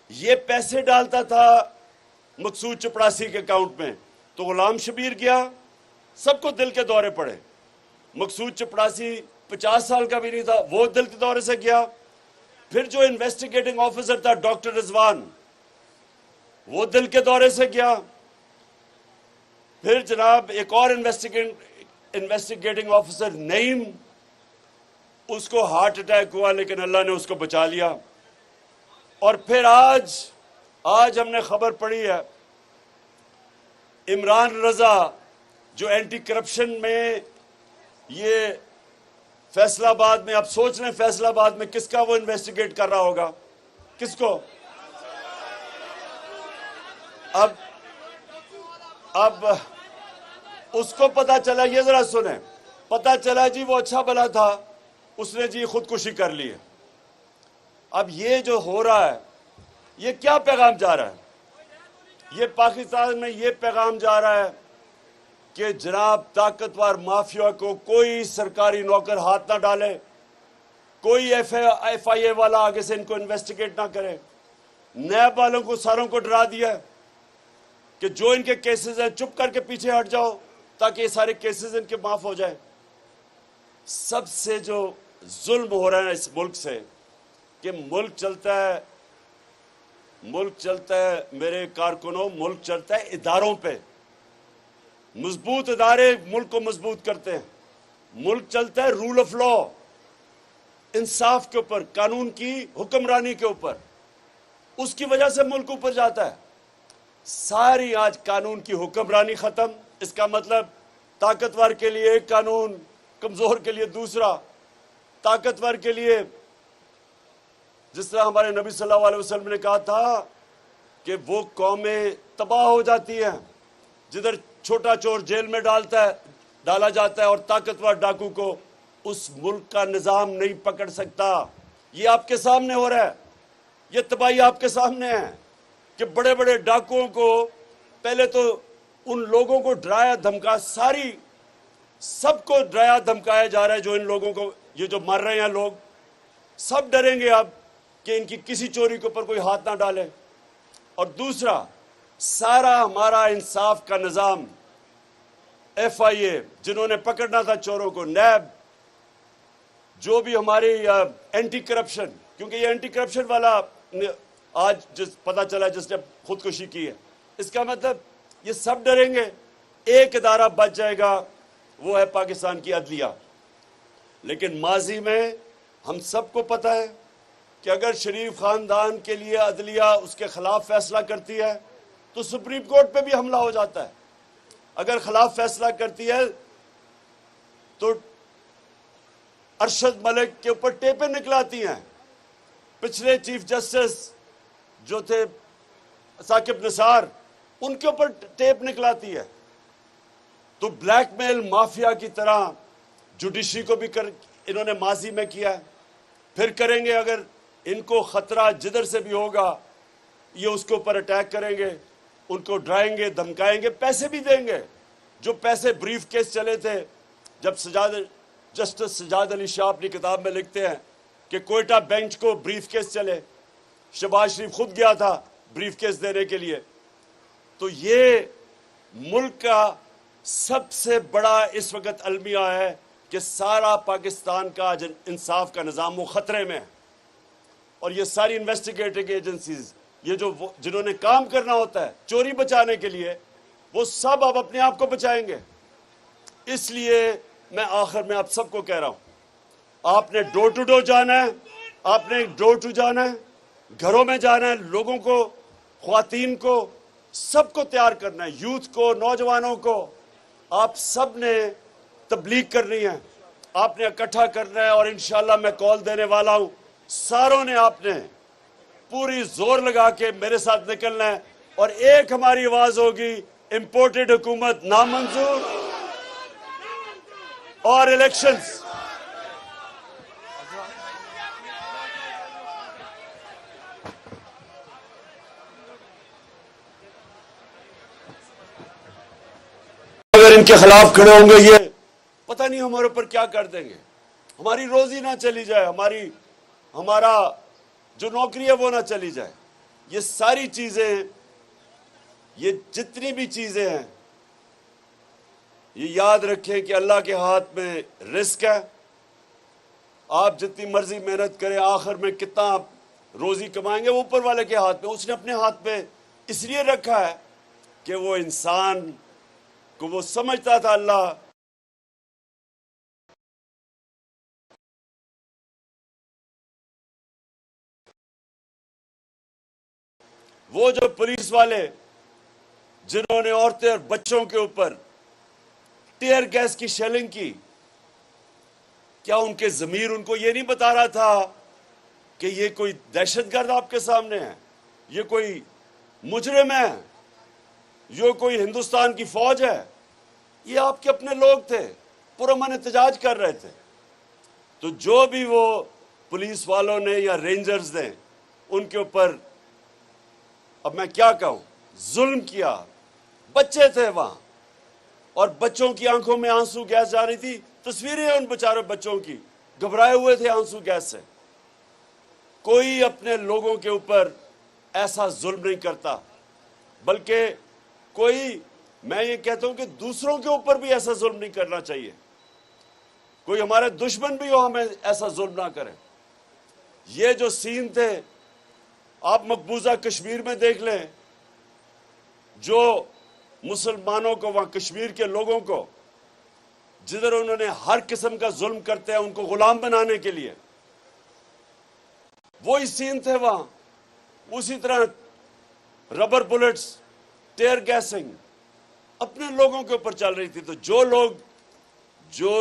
ये पैसे डालता था मकसूद चपड़ासी के अकाउंट में, तो गुलाम शबीर गया, सबको दिल के दौरे पड़े। मकसूद चपड़ासी 50 साल का भी नहीं था, वो दिल के दौरे से गया। फिर जो इन्वेस्टिगेटिंग ऑफिसर था डॉक्टर रिजवान, वो दिल के दौरे से गया। फिर जनाब एक और इन्वेस्टिगेटिंग ऑफिसर नईम, उसको हार्ट अटैक हुआ, लेकिन अल्लाह ने उसको बचा लिया। और फिर आज हमने खबर पढ़ी है, इमरान रजा जो एंटी करप्शन में, ये फैसलाबाद में, आप सोच लें फैसलाबाद में किसका वो इन्वेस्टिगेट कर रहा होगा, किसको? अब उसको पता चला, ये जरा सुने, पता चला जी वो अच्छा भला था, उसने जी खुदकुशी कर ली है। अब ये जो हो रहा है, ये क्या पैगाम जा रहा है? ये पाकिस्तान में ये पैगाम जा रहा है कि जनाब ताकतवर माफिया को कोई सरकारी नौकर हाथ ना डाले, कोई FIA वाला आगे से इनको इन्वेस्टिगेट ना करे। नैब वालों को सारों को डरा दिया कि जो इनके केसेस हैं चुप करके पीछे हट जाओ, ताकि ये सारे केसेस इनके माफ हो जाए। सबसे जो जुल्म हो रहा है इस मुल्क से, कि मुल्क चलता है मेरे कारकुनों, मुल्क चलता है इदारों पे। मजबूत इदारे मुल्क को मजबूत करते हैं। मुल्क चलता है रूल ऑफ लॉ, इंसाफ के ऊपर, कानून की हुक्मरानी के ऊपर। उसकी वजह से मुल्क ऊपर जाता है। सारी आज कानून की हुक्मरानी खत्म। इसका मतलब ताकतवर के लिए एक कानून, कमजोर के लिए दूसरा। ताकतवर के लिए, जिस तरह हमारे नबी सल्लल्लाहु अलैहि वसल्लम ने कहा था कि वो कौमें तबाह हो जाती हैं जिधर छोटा चोर जेल में डाला जाता है और ताकतवर डाकू को उस मुल्क का निजाम नहीं पकड़ सकता। ये आपके सामने हो रहा है, ये तबाही आपके सामने है कि बड़े बड़े डाकुओं को पहले तो उन लोगों को डराया धमका, सबको डराया धमकाया जा रहा है। जो इन लोगों को, ये जो मर रहे हैं लोग, सब डरेंगे अब कि इनकी किसी चोरी के ऊपर कोई हाथ ना डाले। और दूसरा, सारा हमारा इंसाफ का निजाम, FIA जिन्होंने पकड़ना था चोरों को, नैब, जो भी हमारी एंटी करप्शन, क्योंकि ये एंटी करप्शन वाला आज पता चला जिसने खुदकुशी की है, इसका मतलब ये सब डरेंगे। एक इदारा बच जाएगा, वो है पाकिस्तान की अदलिया। लेकिन माजी में हम सबको पता है कि अगर शरीफ खानदान के लिए अदलिया उसके खिलाफ फैसला करती है तो सुप्रीम कोर्ट पे भी हमला हो जाता है। अगर खिलाफ फैसला करती है तो अरशद मलिक के ऊपर टेपें निकलाती हैं। पिछले चीफ जस्टिस जो थे साकिब निसार, उनके ऊपर टेप निकलाती है। तो ब्लैकमेल माफिया की तरह जुडिशरी को भी इन्होंने माजी में किया है, फिर करेंगे। अगर इनको खतरा जिधर से भी होगा, ये उसके ऊपर अटैक करेंगे, उनको डराएंगे, धमकाएंगे, पैसे भी देंगे। जो पैसे ब्रीफ केस चले थे, जब जस्टिस सजाद अली शाह अपनी किताब में लिखते हैं कि कोयटा बेंच को ब्रीफ केस चले, शहबाज शरीफ खुद गया था ब्रीफ केस देने के लिए। तो ये मुल्क का सबसे बड़ा इस वक्त अलमिया है कि सारा पाकिस्तान का इंसाफ का निज़ाम वो खतरे में है। और ये सारी इन्वेस्टिगेटिंग एजेंसीज, ये जो जिन्होंने काम करना होता है चोरी बचाने के लिए, वो सब अब अपने आप को बचाएंगे। इसलिए मैं आखिर में आप सबको कह रहा हूं, आपने डोर टू डोर जाना है, आपने डोर टू जाना है, घरों में जाना है, लोगों को, ख्वातीन को, सबको तैयार करना है, यूथ को, नौजवानों को, आप सब ने तबलीग करनी है, आपने इकट्ठा करना है और इंशाल्लाह मैं कॉल देने वाला हूं। सारों ने आपने पूरी जोर लगा के मेरे साथ निकलना है और एक हमारी आवाज होगी, इंपोर्टेड हुकूमत नामंजूर और इलेक्शंस। अगर इनके खिलाफ खड़े होंगे ये पता नहीं हमारे ऊपर क्या कर देंगे, हमारी रोजी ना चली जाए, हमारा जो नौकरी है वो ना चली जाए। ये सारी चीजें, ये जितनी भी चीजें हैं, ये याद रखें कि अल्लाह के हाथ में रिस्क है। आप जितनी मर्जी मेहनत करें, आखिर में कितना आप रोजी कमाएंगे वो ऊपर वाले के हाथ में। उसने अपने हाथ में इसलिए रखा है कि वो इंसान को वो समझता था अल्लाह वो जो पुलिस वाले जिन्होंने औरतें और बच्चों के ऊपर टीयर गैस की शेलिंग की, क्या उनके ज़मीर उनको ये नहीं बता रहा था कि ये कोई दहशतगर्द आपके सामने है, ये कोई मुजरिम है, ये कोई हिंदुस्तान की फौज है? ये आपके अपने लोग थे, पुरअमन एहतजाज कर रहे थे। तो जो भी वो पुलिस वालों ने या रेंजर्स ने उनके ऊपर, अब मैं क्या कहूं, जुल्म किया। बच्चे थे वहां और बच्चों की आंखों में आंसू गैस जा रही थी। तस्वीरें उन बेचारे बच्चों की, घबराए हुए थे आंसू गैस से। कोई अपने लोगों के ऊपर ऐसा जुल्म नहीं करता, बल्कि कोई, मैं ये कहता हूं कि दूसरों के ऊपर भी ऐसा जुल्म नहीं करना चाहिए। कोई हमारे दुश्मन भी हो, हमें ऐसा जुल्म ना करें। ये जो सीन थे आप मकबूजा कश्मीर में देख लें, जो मुसलमानों को, वहां कश्मीर के लोगों को, जिधर उन्होंने हर किस्म का जुल्म करते हैं उनको गुलाम बनाने के लिए, वो ही सीन थे वहां। उसी तरह रबर बुलेट्स, टेयर गैसिंग अपने लोगों के ऊपर चल रही थी। तो जो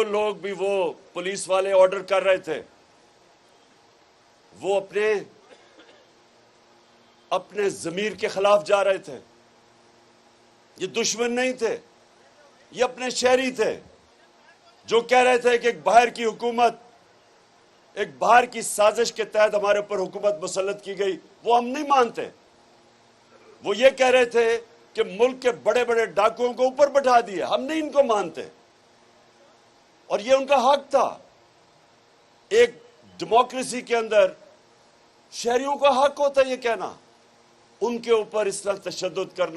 लोग भी वो पुलिस वाले ऑर्डर कर रहे थे, वो अपने जमीर के खिलाफ जा रहे थे। ये दुश्मन नहीं थे, ये अपने शहरी थे जो कह रहे थे कि एक बाहर की हुकूमत, एक बाहर की साजिश के तहत हमारे ऊपर हुकूमत मुसल्लत की गई। वो हम नहीं मानते। वो ये कह रहे थे कि मुल्क के बड़े बड़े डाकुओं को ऊपर बैठा दिए, हम नहीं इनको मानते। और ये उनका हक था। एक डेमोक्रेसी के अंदर शहरियों का हक होता है ये कहना, उनके ऊपर इस तरह तशद्दुद करना